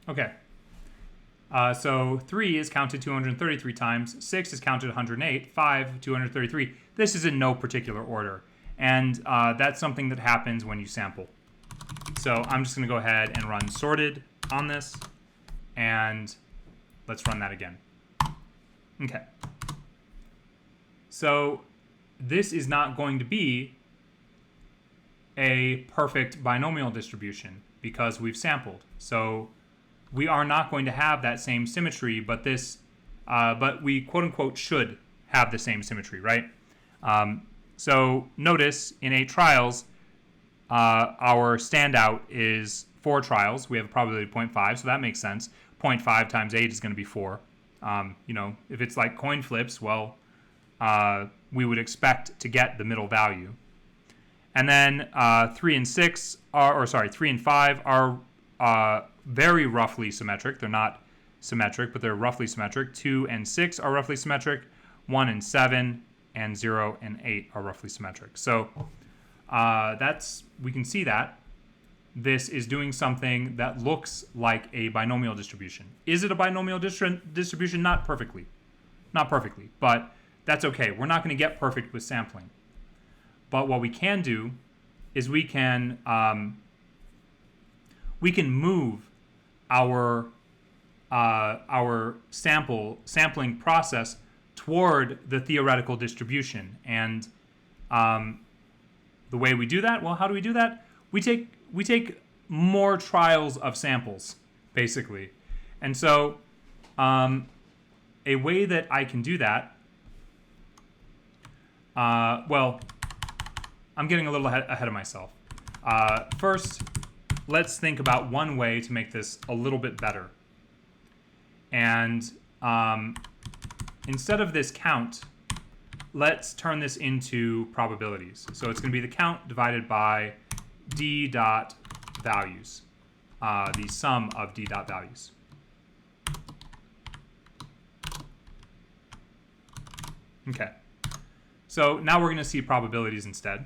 Speaker 1: Okay. So 3 is counted 233 times, 6 is counted 108, 5, 233. This is in no particular order, and that's something that happens when you sample. So I'm just going to go ahead and run sorted on this, and let's run that again. Okay. So this is not going to be a perfect binomial distribution because we've sampled. So we are not going to have that same symmetry, but we quote unquote should have the same symmetry, right? So notice in 8 trials, our standout is 4 trials. We have a probability of 0.5, so that makes sense. 0.5 times 8 is going to be 4. If it's like coin flips, well, we would expect to get the middle value. And then 3 and 5 are very roughly symmetric. They're not symmetric, but they're roughly symmetric. 2 and 6 are roughly symmetric. 1 and 7 and 0 and 8 are roughly symmetric. So we can see that this is doing something that looks like a binomial distribution. Is it a binomial distribution? Not perfectly, but that's okay. We're not going to get perfect with sampling. But what we can do is we can move our sampling process toward the theoretical distribution. And the way we do that, well, how do we do that? We take more trials of samples, basically. And so a way that I can do that, well, I'm getting a little ahead of myself. First, let's think about one way to make this a little bit better. And instead of this count, let's turn this into probabilities. So it's going to be the count divided by d dot values, the sum of d dot values. Okay. So now we're going to see probabilities instead.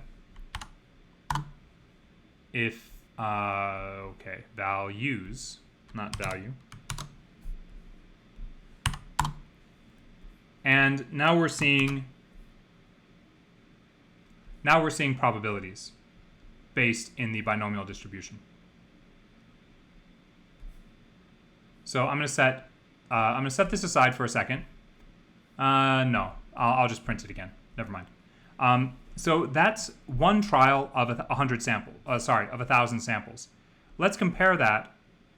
Speaker 1: If Okay, values, not value. And now we're seeing probabilities based in the binomial distribution. So I'm going to set this aside for a second. No, I'll just print it again. Never mind. So that's one trial of 100 samples. Of 1,000 samples. Let's compare that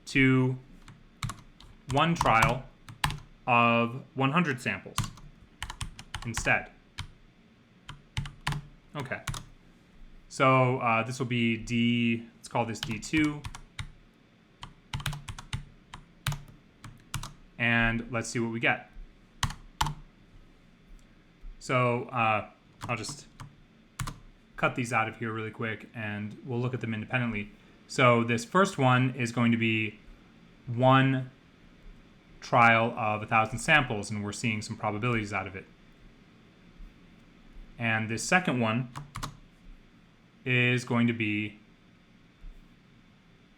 Speaker 1: to one trial of 100 samples instead. Okay. So this will be D. Let's call this D2. And let's see what we get. So I'll just cut these out of here really quick, and we'll look at them independently. So this first one is going to be one trial of 1,000 samples, and we're seeing some probabilities out of it. And this second one is going to be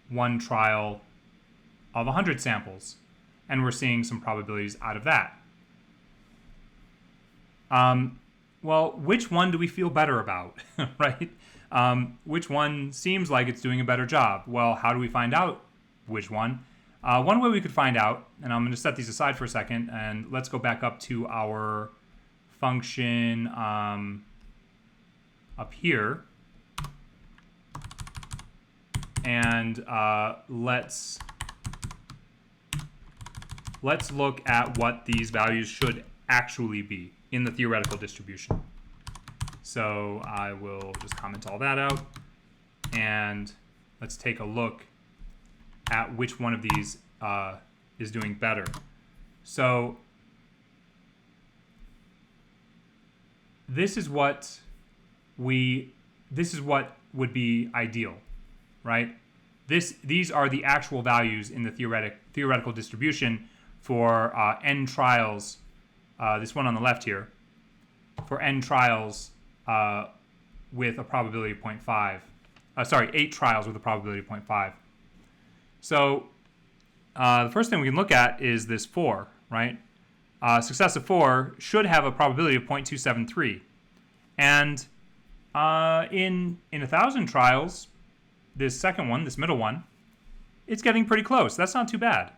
Speaker 1: one trial of 100 samples, and we're seeing some probabilities out of that. Well, which one do we feel better about, right? Which one seems like it's doing a better job? Well, how do we find out which one? One way we could find out, and I'm going to set these aside for a second, and let's go back up to our function up here. And let's look at what these values should actually be in the theoretical distribution. So I will just comment all that out, and let's take a look at which one of these is doing better. So this is what would be ideal, right? These are the actual values in the theoretical distribution for n trials. This one on the left here, for n trials with a probability of 0.5. 8 trials with a probability of 0.5. So the first thing we can look at is this 4, right? Success of 4 should have a probability of 0.273. And in 1,000 trials, this second one, this middle one, it's getting pretty close. That's not too bad.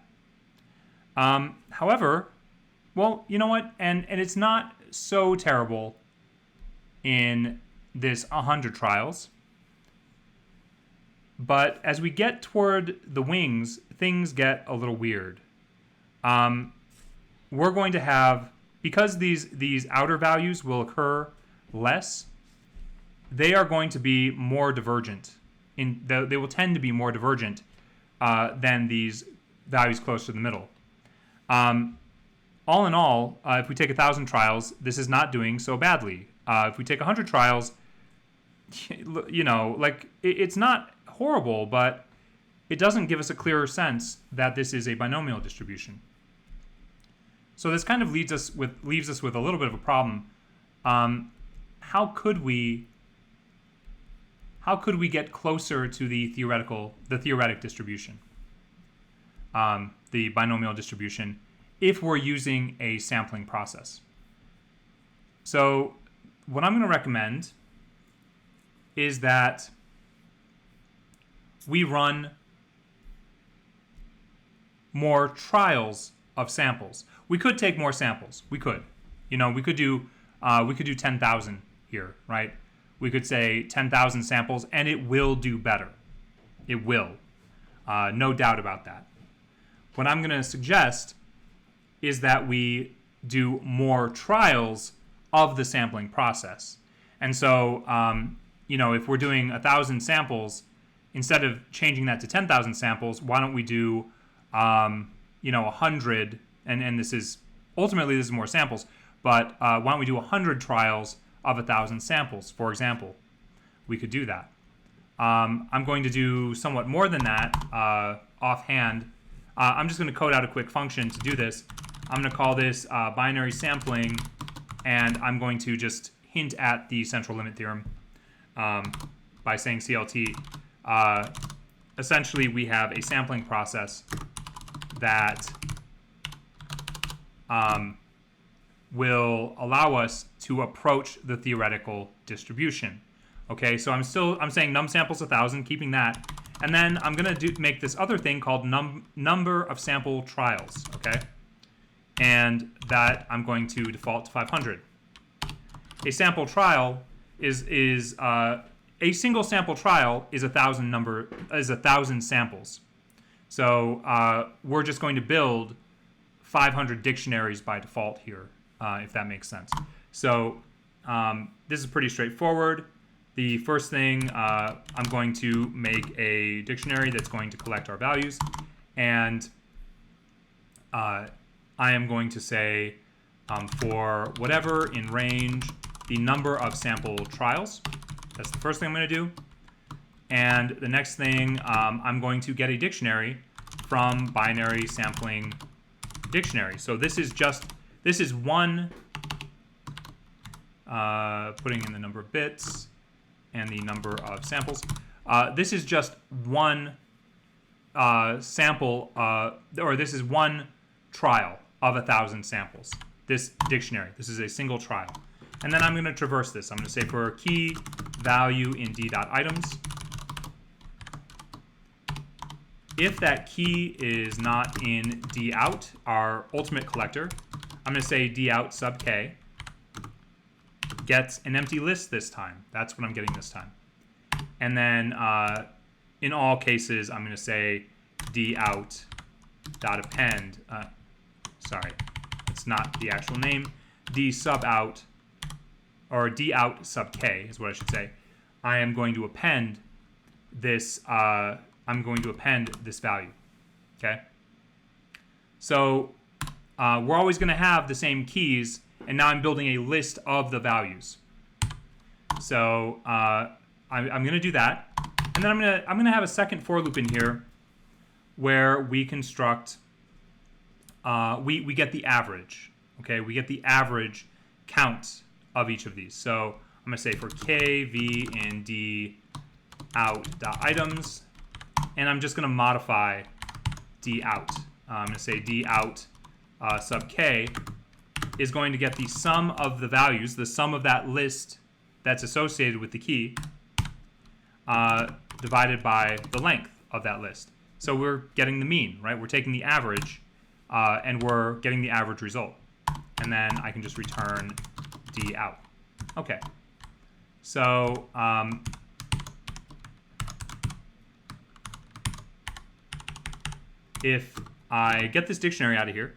Speaker 1: However, well, you know what? And it's not so terrible in this 100 trials. But as we get toward the wings, things get a little weird. We're going to have, because these outer values will occur less, they are going to be more divergent. They will tend to be more divergent than these values close to the middle. All in all, if we take 1,000 trials, this is not doing so badly. If we take 100 trials, you know, like it's not horrible, but it doesn't give us a clearer sense that this is a binomial distribution. So this kind of leaves us with a little bit of a problem. How could we get closer to the theoretic distribution, the binomial distribution, if we're using a sampling process? So what I'm going to recommend is that we run more trials of samples. We could take more samples. We could. You know, we could do 10,000 here, right? We could say 10,000 samples, and it will do better. It will. No doubt about that. What I'm going to suggest is that we do more trials of the sampling process. And so, you know, if we're doing 1,000 samples, instead of changing that to 10,000 samples, why don't we do, 100, and this is more samples, but why don't we do 100 trials of 1,000 samples, for example? We could do that. I'm going to do somewhat more than that offhand. I'm just going to code out a quick function to do this. I'm going to call this binary sampling, and I'm going to just hint at the central limit theorem by saying CLT. essentially we have a sampling process that will allow us to approach the theoretical distribution. Okay, so I'm saying num samples 1,000, keeping that, and then I'm gonna make this other thing called number of sample trials. Okay, and that I'm going to default to 500. A sample trial is a single sample trial is 1,000 samples. So we're just going to build 500 dictionaries by default here, if that makes sense. So this is pretty straightforward. The first thing, I'm going to make a dictionary that's going to collect our values, and I am going to say for whatever in range the number of sample trials. That's the first thing I'm going to do. And the next thing, I'm going to get a dictionary from binary sampling dictionary. So this is one, putting in the number of bits and the number of samples. This is just one sample, or this is one trial of 1,000 samples. This dictionary, this is a single trial. And then I'm going to traverse this. I'm going to say for key value in d.items, if that key is not in dout, our ultimate collector, I'm going to say dout sub k gets an empty list this time. That's what I'm getting this time. And then in all cases, I'm going to say dout dot append. Sorry, it's not the actual name. D sub out, or dout sub k is what I should say. I am going to append this. I'm going to append this value. Okay. So we're always going to have the same keys, and now I'm building a list of the values. So I'm going to do that, and then I'm going to have a second for loop in here, where we construct. We get the average. Okay, we get the average count of each of these. So I'm going to say for k, v, and d out.items, and I'm just going to modify dout. I'm going to say dout sub k is going to get the sum of the values, the sum of that list that's associated with the key, divided by the length of that list. So we're getting the mean, right? We're taking the average, and we're getting the average result. And then I can just return dout. Okay. So if I get this dictionary out of here,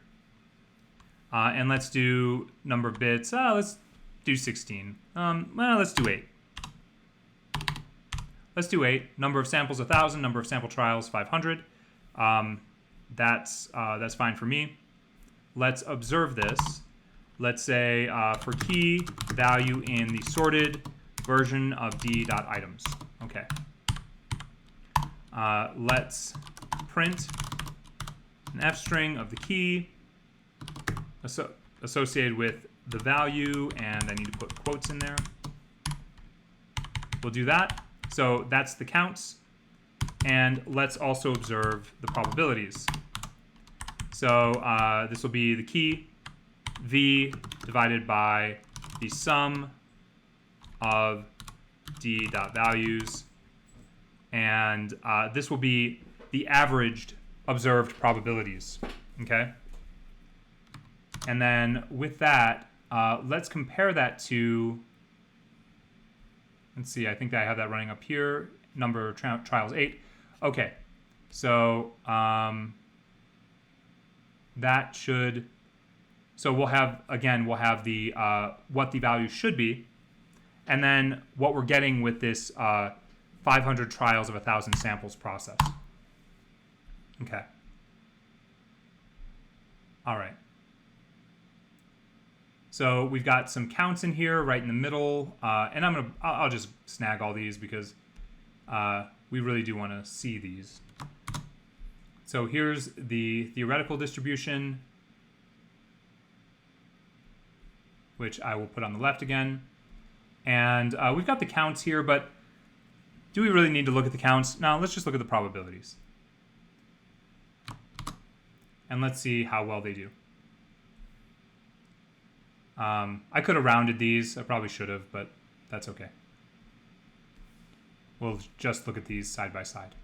Speaker 1: and let's do number of bits. Let's do 16. Well, let's do 8. Let's do 8. Number of samples 1,000. Number of sample trials 500. That's fine for me. Let's observe this. Let's say for key value in the sorted version of d.items. Okay. Let's print an f string of the key associated with the value, and I need to put quotes in there. We'll do that. So that's the counts. And let's also observe the probabilities. So this will be the key, v divided by the sum of d.values. And this will be the averaged observed probabilities. Okay? And then with that, let's compare that to, let's see, I think I have that running up here, number of trials 8. Okay, so that should, so we'll have, again, we'll have the what the value should be, and then what we're getting with this 500 trials of 1,000 samples process. Okay. All right. So we've got some counts in here right in the middle, and I'll just snag all these because we really do want to see these. So here's the theoretical distribution, which I will put on the left again. And we've got the counts here, but Do we really need to look at the counts? No, let's just look at the probabilities. And let's see how well they do. I could have rounded these. I probably should have, but that's okay. We'll just look at these side by side.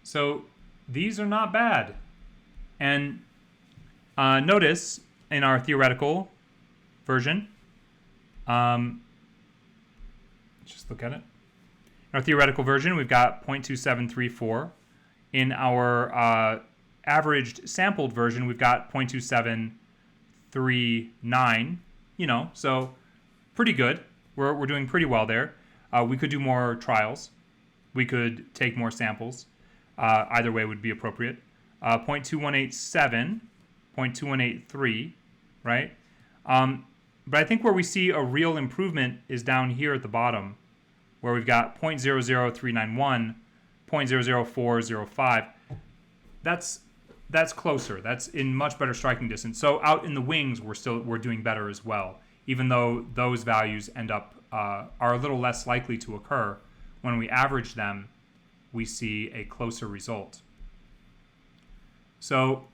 Speaker 1: So these are not bad. And notice in our theoretical version, just look at it. In our theoretical version, we've got 0.2734. In our averaged sampled version, we've got 0.2739. You know, so pretty good. We're doing pretty well there. We could do more trials. We could take more samples. Either way would be appropriate. 0.2187, 0.2183, right? But I think where we see a real improvement is down here at the bottom, where we've got 0.00391, 0.00405. That's closer. That's in much better striking distance. So out in the wings, we're doing better as well, even though those values end up are a little less likely to occur. When we average them, we see a closer result. So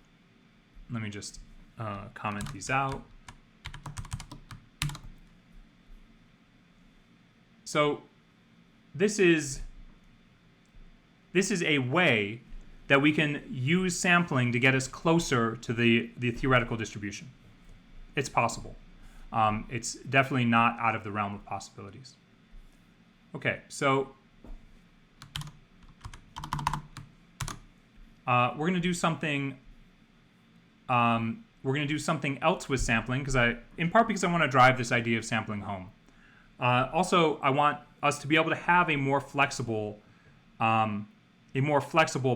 Speaker 1: let me just comment these out. So this is a way that we can use sampling to get us closer to the theoretical distribution. It's possible. It's definitely not out of the realm of possibilities. Okay, so we're going to do something. We're going to do something else with sampling in part because I want to drive this idea of sampling home. Also, I want us to be able to have a more flexible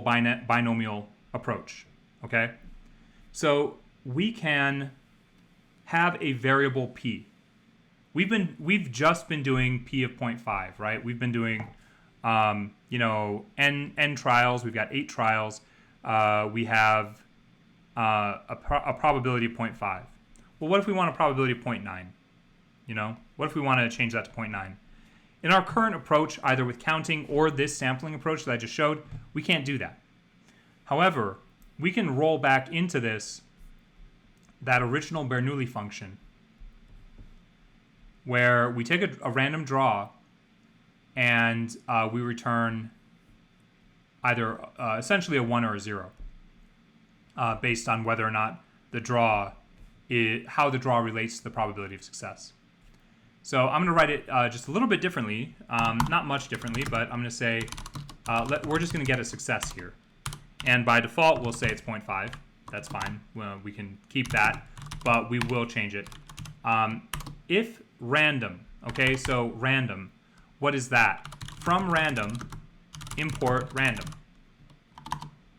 Speaker 1: binomial approach. Okay, so we can have a variable p. We've just been doing p of 0.5, right? We've been doing n trials. We've got 8 trials. We have a probability of 0.5. Well, what if we want a probability of 0.9? What if we want to change that to 0.9? In our current approach, either with counting or this sampling approach that I just showed, we can't do that. However, we can roll back into that original Bernoulli function where we take a random draw and we return either essentially a 1 or a 0 based on whether or not how the draw relates to the probability of success. So I'm going to write it just a little bit differently, not much differently, but I'm going to say we're just going to get a success here. And by default, we'll say it's 0.5. That's fine. Well, we can keep that, but we will change it. If random, okay, so random, what is that? From random, import random.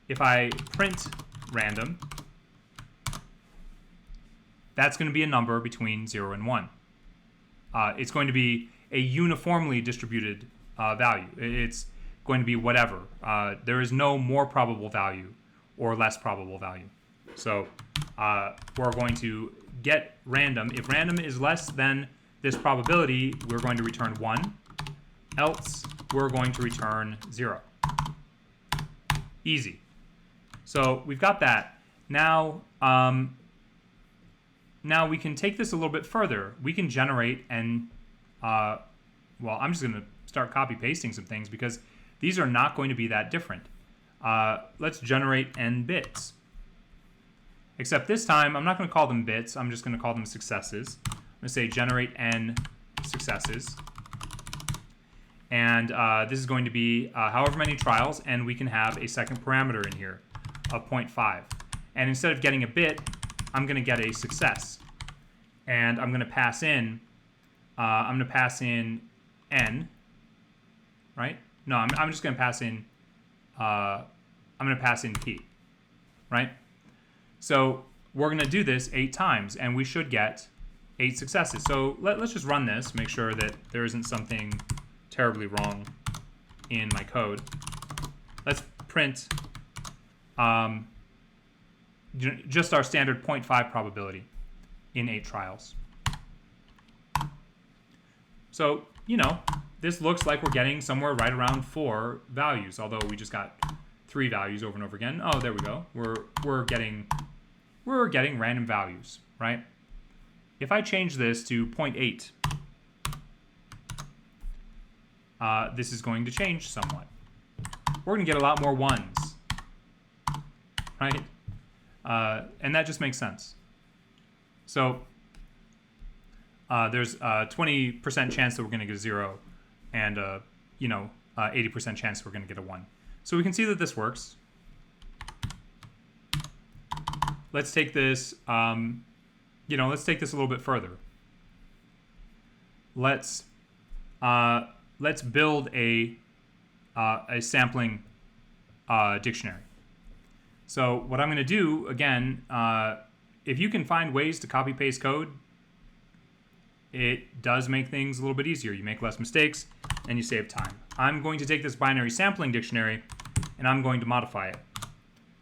Speaker 1: If I print random, that's going to be a number between 0 and 1. It's going to be a uniformly distributed value. It's going to be whatever. There is no more probable value or less probable value. So we're going to get random. If random is less than this probability, we're going to return 1. Else, we're going to return 0. Easy. So we've got that. Now we can take this a little bit further. We can generate I'm just going to start copy-pasting some things because these are not going to be that different. Let's generate n bits. Except this time, I'm not going to call them bits. I'm just going to call them successes. I'm going to say generate n successes. And this is going to be however many trials, and we can have a second parameter in here of 0.5. And instead of getting a bit, I'm going to get a success. And I'm going to pass in n, right? No, I'm just going to pass in p, right? So we're going to do this 8 times, and we should get 8 successes. So let's just run this, make sure that there isn't something terribly wrong in my code. let's print just our standard 0.5 probability in 8 trials. So, this looks like we're getting somewhere right around 4 values, although we just got 3 values over and over again. Oh, there we go. We're getting random values, right? If I change this to 0.8, this is going to change somewhat. We're going to get a lot more 1s, right? And that just makes sense. So there's a 20% chance that we're going to get a 0, and 80% chance we're going to get a 1. So we can see that this works. Let's take this, let's take this a little bit further. Let's build a sampling dictionary. So what I'm going to do, again, if you can find ways to copy paste code, it does make things a little bit easier. You make less mistakes and you save time. I'm going to take this binary sampling dictionary and I'm going to modify it.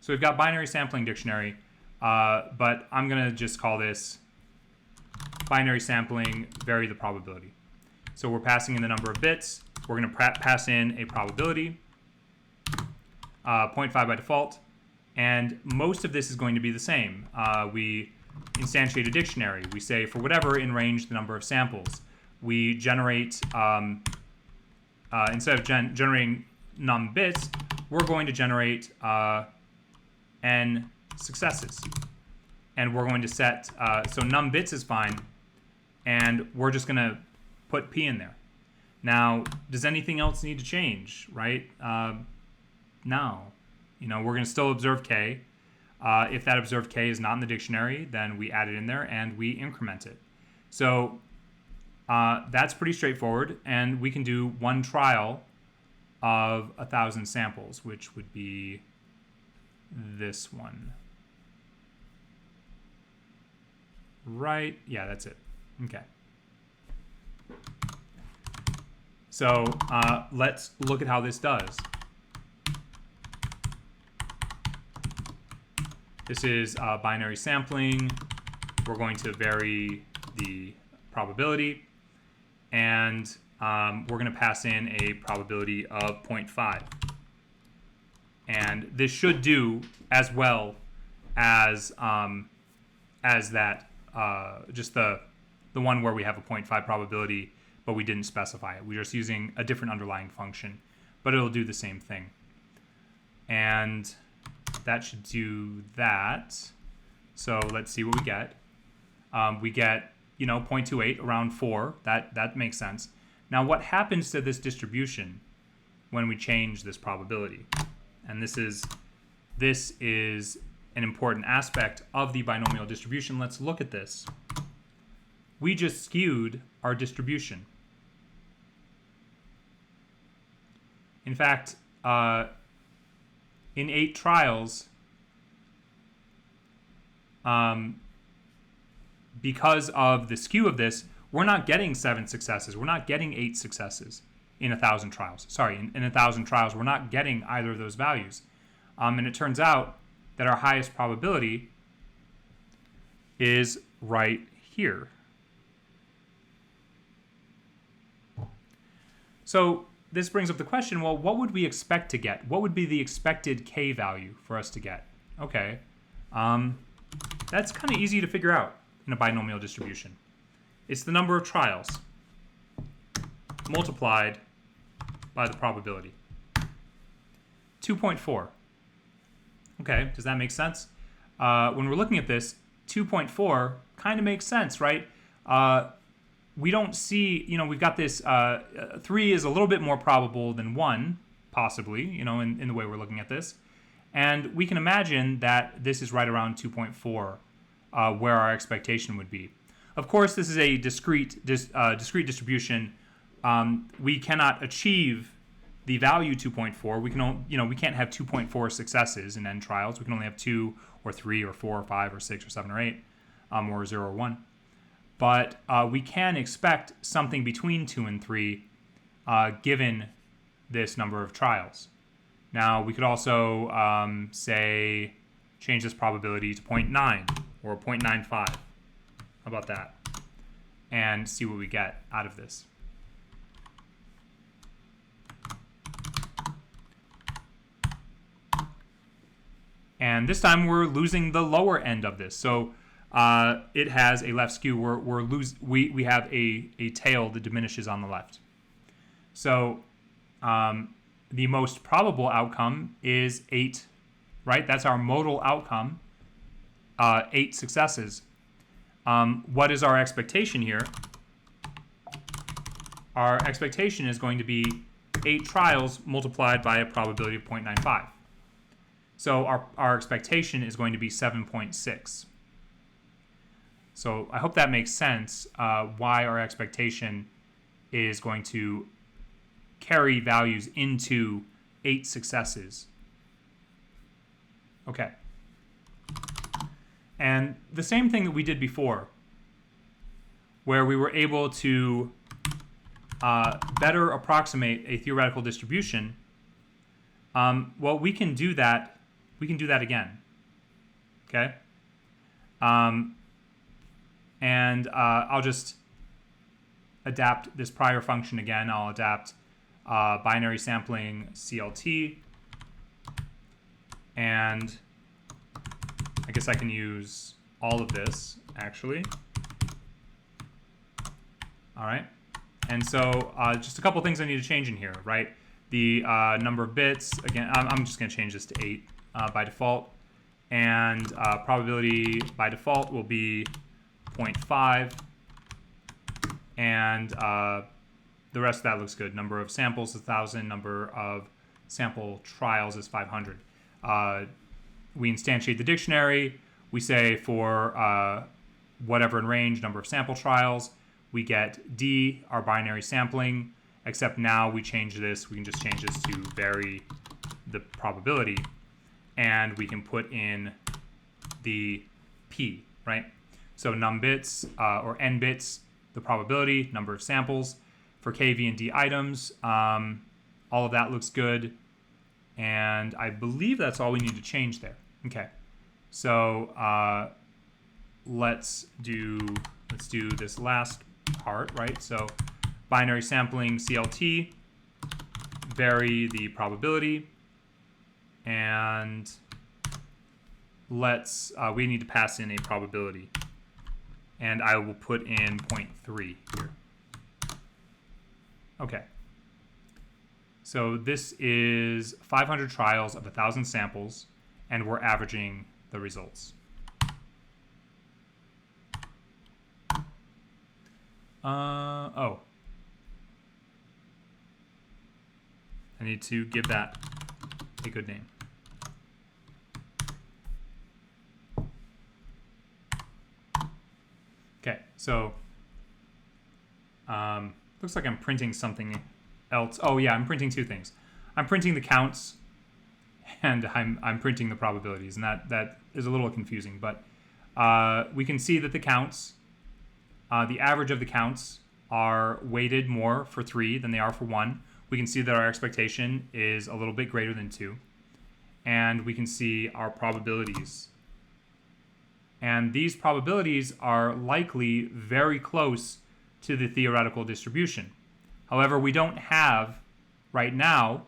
Speaker 1: So we've got binary sampling dictionary, but I'm going to just call this binary sampling vary the probability. So we're passing in the number of bits. We're going to pass in a probability, 0.5 by default, and most of this is going to be the same. We instantiate a dictionary. We say for whatever in range the number of samples. We generate, instead of generating num bits, we're going to generate n successes. And we're going to set, so num bits is fine, and we're just going to put p in there. Now, does anything else need to change, right? No. We're going to still observe k. If that observed k is not in the dictionary, then we add it in there and we increment it. So that's pretty straightforward, and we can do one trial of 1,000 samples, which would be this one. Right? Yeah, that's it. Okay. So let's look at how this does. This is binary sampling. We're going to vary the probability, and we're going to pass in a probability of 0.5. And this should do as well as that, just the one where we have a 0.5 probability, but we didn't specify it. We're just using a different underlying function, but it'll do the same thing. And that should do that. So let's see what we get. We get, 0.28, around 4. That makes sense. Now, what happens to this distribution when we change this probability? And this is an important aspect of the binomial distribution. Let's look at this. We just skewed our distribution. In fact, in 8 trials, because of the skew of this, we're not getting 7 successes. We're not getting 8 successes in 1,000 trials. Sorry, in 1,000 trials, we're not getting either of those values. And it turns out that our highest probability is right here. So this brings up the question, well, what would we expect to get? What would be the expected k value for us to get? Okay, that's kind of easy to figure out in a binomial distribution. It's the number of trials multiplied by the probability. 2.4. Okay, does that make sense? When we're looking at this, 2.4 kind of makes sense, right? We don't see, we've got this, 3 is a little bit more probable than 1, possibly, in the way we're looking at this. And we can imagine that this is right around 2.4, where our expectation would be. Of course, this is a discrete distribution. We cannot achieve the value 2.4. We can, we can't have 2.4 successes in n trials. We can only have 2 or 3 or 4 or 5 or 6 or 7 or 8, or 0 or 1. But we can expect something between 2 and 3 given this number of trials. Now we could also say change this probability to 0.9 or 0.95. How about that? And see what we get out of this. And this time we're losing the lower end of this. So it has a left skew. We have a tail that diminishes on the left. So the most probable outcome is 8, right? That's our modal outcome, 8 successes. What is our expectation here? Our expectation is going to be 8 trials multiplied by a probability of 0.95. So our expectation is going to be 7.6. So I hope that makes sense, why our expectation is going to carry values into 8 successes. Okay. And the same thing that we did before, where we were able to better approximate a theoretical distribution, well, we can do that. We can do that again. Okay. And I'll just adapt this prior function again. I'll adapt binary sampling CLT, and I guess I can use all of this actually. All right. And so just a couple things I need to change in here, right? The number of bits, again, I'm just going to change this to 8 by default. And probability by default will be 0.5. And the rest of that looks good. Number of samples is 1,000. Number of sample trials is 500. We instantiate the dictionary. We say for whatever in range, number of sample trials. We get D, our binary sampling, except now we change this. We can just change this to vary the probability. And we can put in the P, right? So num bits or n bits, the probability, number of samples. For K, V, and D items, all of that looks good. And I believe that's all we need to change there. Okay, so let's do this last part, right? So binary sampling CLT, vary the probability, and let's we need to pass in a probability, and I will put in 0.3 here. Okay. So this is 500 trials of 1,000 samples, and we're averaging the results. Oh. I need to give that a good name. Okay, so looks like I'm printing something else. Oh yeah, I'm printing 2 things. I'm printing the counts, and I'm printing the probabilities, and that is a little confusing. But we can see that the counts, the average of the counts, are weighted more for 3 than they are for 1. We can see that our expectation is a little bit greater than 2, and we can see our probabilities. And these probabilities are likely very close to the theoretical distribution. However, we don't have, right now,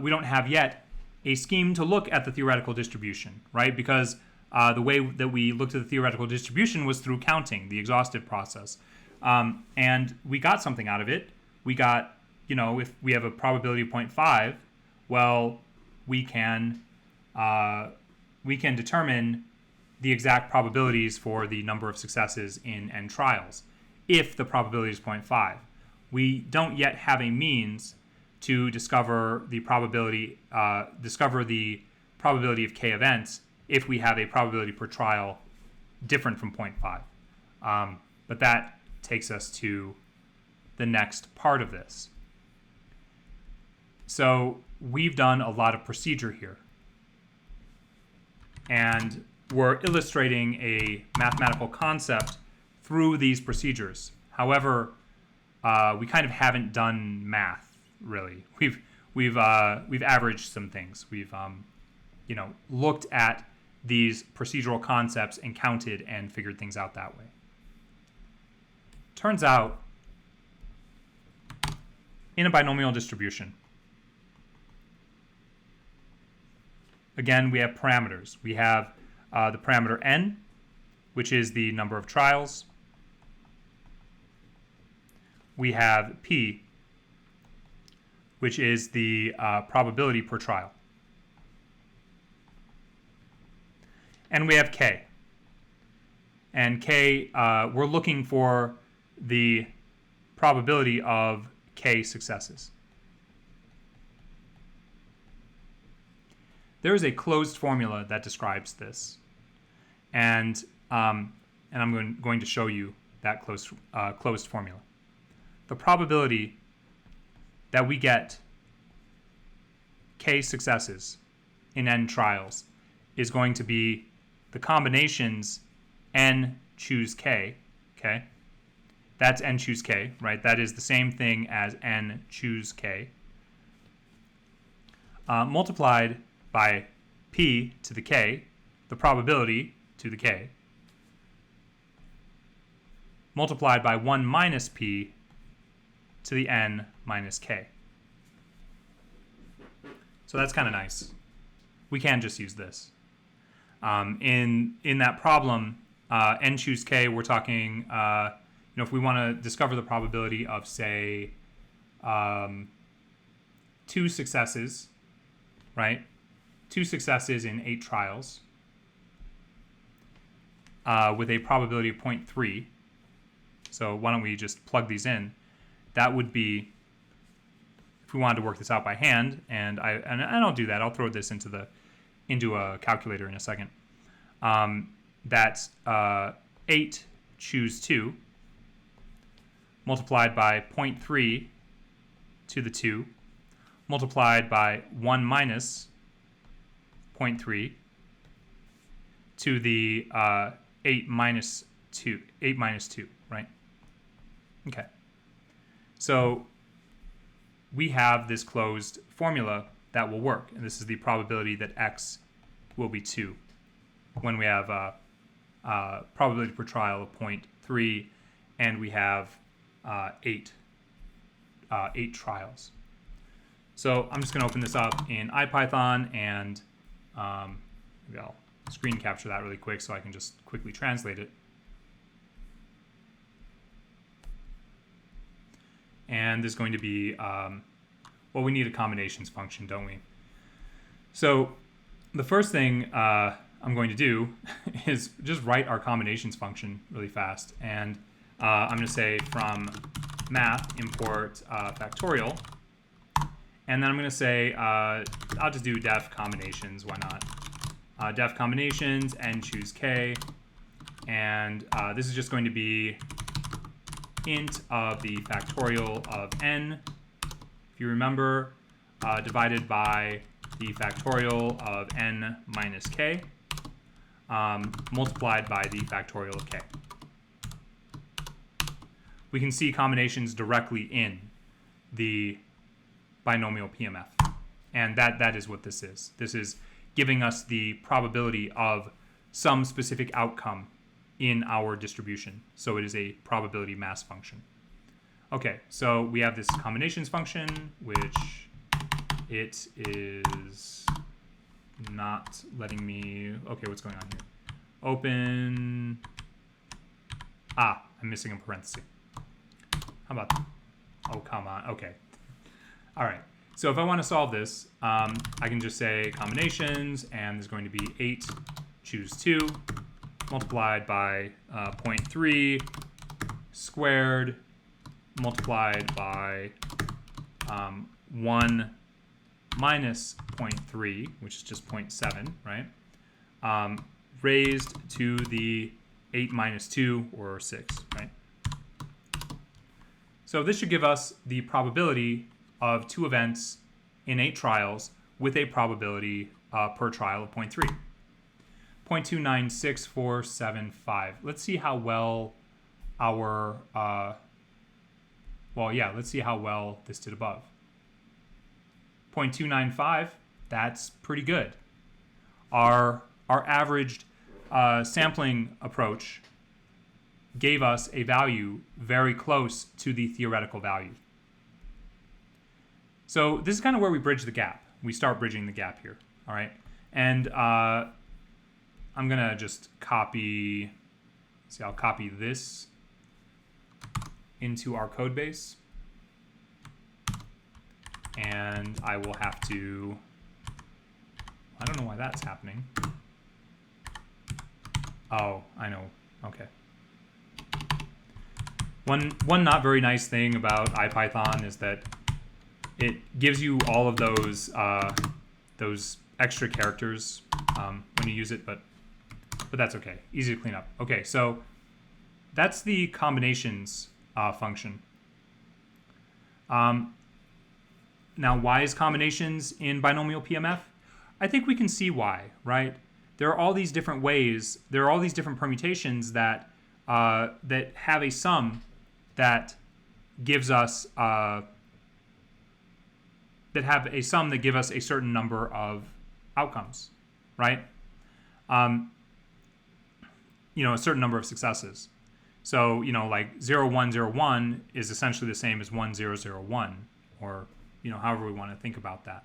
Speaker 1: we don't have yet a scheme to look at the theoretical distribution, right? Because the way that we looked at the theoretical distribution was through counting, the exhaustive process. And we got something out of it. We got, if we have a probability of 0.5, well, we can determine the exact probabilities for the number of successes in n trials if the probability is 0.5. We don't yet have a means to discover the probability of k events if we have a probability per trial different from 0.5. But that takes us to the next part of this. So we've done a lot of procedure here, and we're illustrating a mathematical concept through these procedures. However, we kind of haven't done math, really. we've averaged some things. We've looked at these procedural concepts and counted and figured things out that way. Turns out, in a binomial distribution, again, we have parameters. We have the parameter n, which is the number of trials. We have p, which is the probability per trial. And we have k. And k, we're looking for the probability of k successes. There is a closed formula that describes this. And I'm going to show you that closed formula. The probability that we get k successes in n trials is going to be the combinations n choose k, okay? That's n choose k, right? That is the same thing as n choose k, multiplied by p to the k, the probability to the k, multiplied by 1 minus p to the n minus k. So that's kind of nice. We can just use this. In that problem, n choose k, we're talking, if we want to discover the probability of, say, 2 successes, right? 2 successes in 8 trials with a probability of 0.3. So why don't we just plug these in? That would be, if we wanted to work this out by hand, and I'll do that. I'll throw this into a calculator in a second. That's 8 choose 2 multiplied by 0.3 to the 2 multiplied by 1 minus 0.3 to the 8 minus 2, right? Okay. So we have this closed formula that will work, and this is the probability that x will be 2 when we have probability per trial of 0.3 and we have 8 trials. So I'm just going to open this up in IPython, and maybe I'll screen capture that really quick so I can just quickly translate it. And there's going to be, well, we need a combinations function, don't we? So the first thing I'm going to do is just write our combinations function really fast. And I'm going to say from math import factorial. And then I'm going to say, I'll just do def combinations, why not? Def combinations, n choose k. And this is just going to be int of the factorial of n, if you remember, divided by the factorial of n minus k, multiplied by the factorial of k. We can see combinations directly in the binomial PMF, and that is what this is. This is giving us the probability of some specific outcome in our distribution. So it is a probability mass function. Okay, so we have this combinations function, which it is not letting me, okay, what's going on here? Open, I'm missing a parenthesis. How about that? Oh, come on, okay. All right, so if I want to solve this, I can just say combinations, and there's going to be 8 choose 2 multiplied by 0.3 squared multiplied by 1 minus 0.3, which is just 0.7, right? Raised to the 8 minus 2, or 6, right? So this should give us the probability of 2 events in 8 trials with a probability per trial of 0.3. 0.296475. Let's see how well our, let's see how well this did above. 0.295, that's pretty good. Our averaged sampling approach gave us a value very close to the theoretical value. So this is kind of where we bridge the gap. We start bridging the gap here, all right? And I'm gonna just copy, see, I'll copy this into our code base. And I will have to, I don't know why that's happening. Oh, I know, okay. One not very nice thing about IPython is that it gives you all of those extra characters when you use it, but that's okay. Easy to clean up. Okay, so that's the combinations function. Now, why is combinations in binomial PMF? I think we can see why, right? There are all these different ways, there are all these different permutations that that have a sum that gives us that have a sum that give us a certain number of outcomes, right? You know, a certain number of successes. So, you know, like 0, 1, 0, 1 is essentially the same as 1, 0, 0, 1, or, you know, however we want to think about that.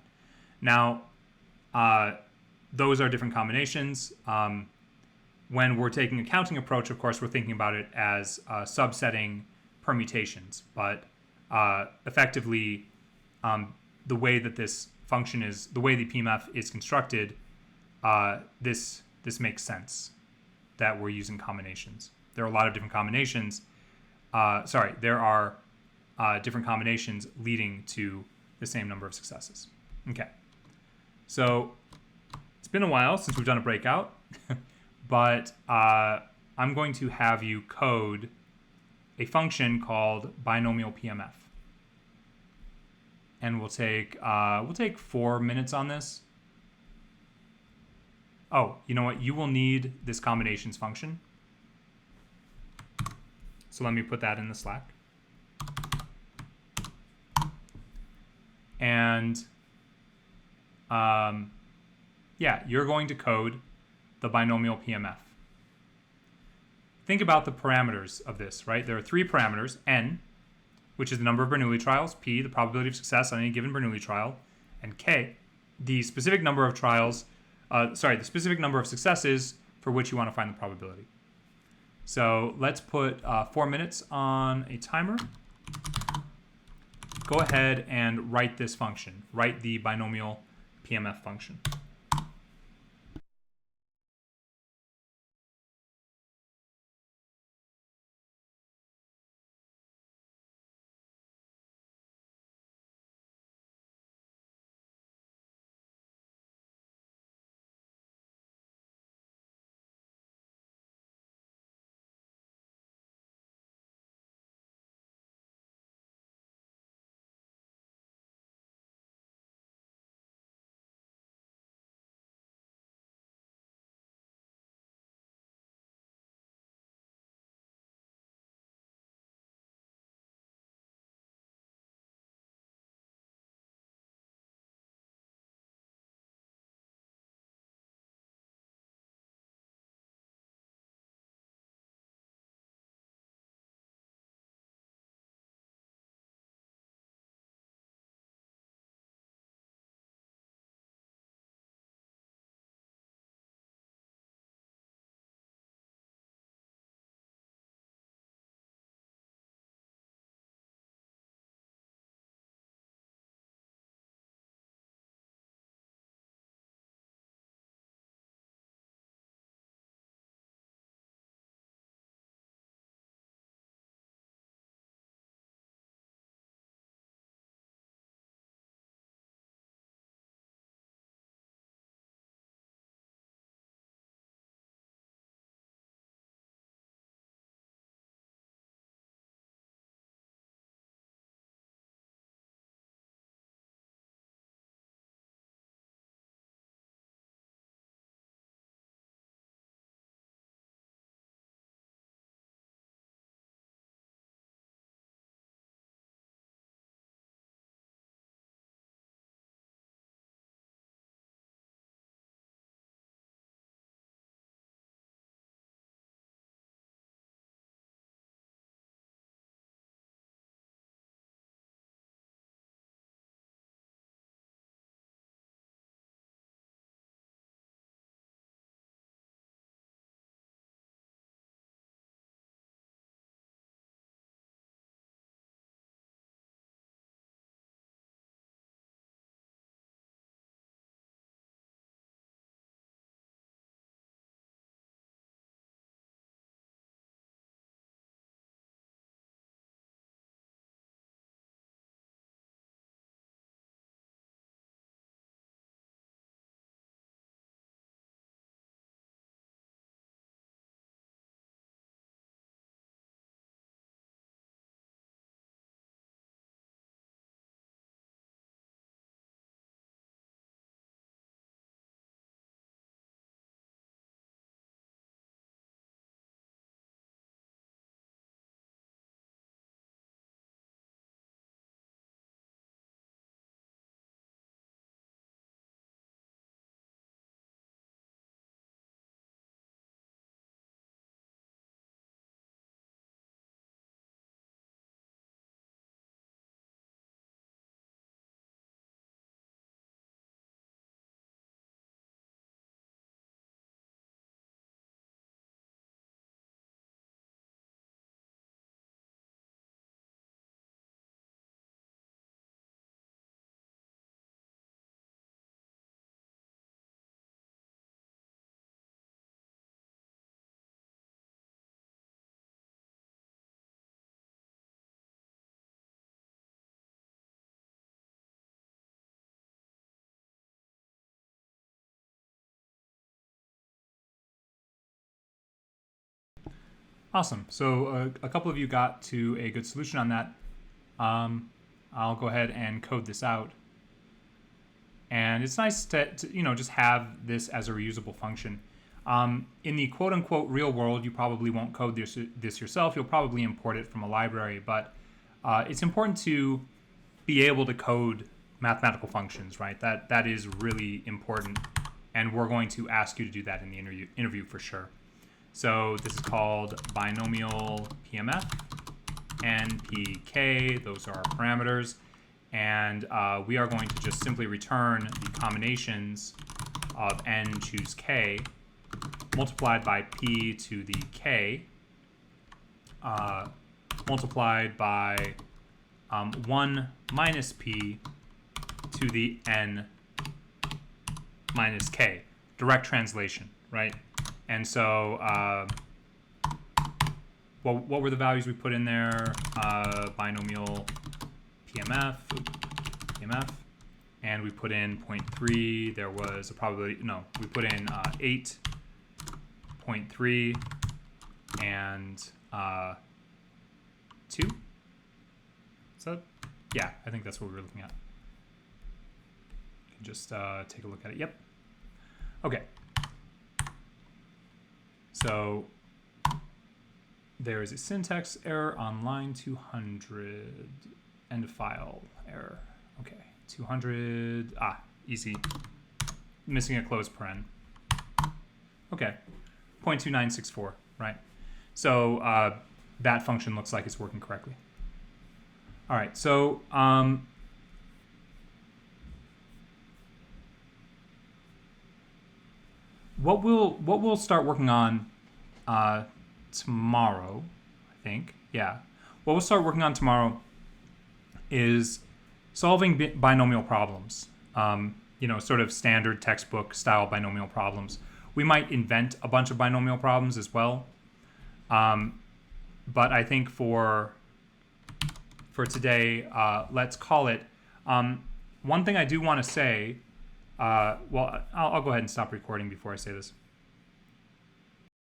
Speaker 1: Now, those are different combinations. When we're taking a counting approach, of course, we're thinking about it as subsetting permutations. But effectively, the way that this function is, the way the PMF is constructed, this makes sense that we're using combinations. There are a lot of different combinations. There are different combinations leading to the same number of successes. Okay, so it's been a while since we've done a breakout, but I'm going to have you code a function called binomial PMF, and we'll take 4 minutes on this. Oh, you know what? You will need this combinations function. So let me put that in the Slack. And yeah, you're going to code the binomial PMF. Think about the parameters of this, right? There are 3 parameters: n, which is the number of Bernoulli trials, p, the probability of success on any given Bernoulli trial, and k, the specific number of trials, the specific number of successes for which you want to find the probability. So let's put 4 minutes on a timer. Go ahead and write this function. Write the binomial PMF function. Awesome. So a couple of you got to a good solution on that. I'll go ahead and code this out. And it's nice to just have this as a reusable function. In the quote-unquote real world, you probably won't code this yourself. You'll probably import it from a library, but it's important to be able to code mathematical functions, right? That is really important, and we're going to ask you to do that in the interview for sure. So this is called binomial PMF and PK. Those are our parameters. And we are going to just simply return the combinations of n choose k multiplied by p to the k multiplied by 1 minus p to the n minus k. Direct translation, right? And so, well, what were the values we put in there? Binomial PMF, and we put in 0.3. There was a probability, no, we put in 8.3 and 2. So, yeah, I think that's what we were looking at. You can just take a look at it. Yep. Okay. So there is a syntax error on line 200. End of file error. Okay, 200. Easy. Missing a closed paren. Okay, 0.2964, right? So that function looks like it's working correctly. All right, so what we'll start working on tomorrow, I think. Yeah, what we'll start working on tomorrow is solving binomial problems. Sort of standard textbook style binomial problems. We might invent a bunch of binomial problems as well. But I think for today, let's call it. One thing I do want to say, well, I'll go ahead and stop recording before I say this.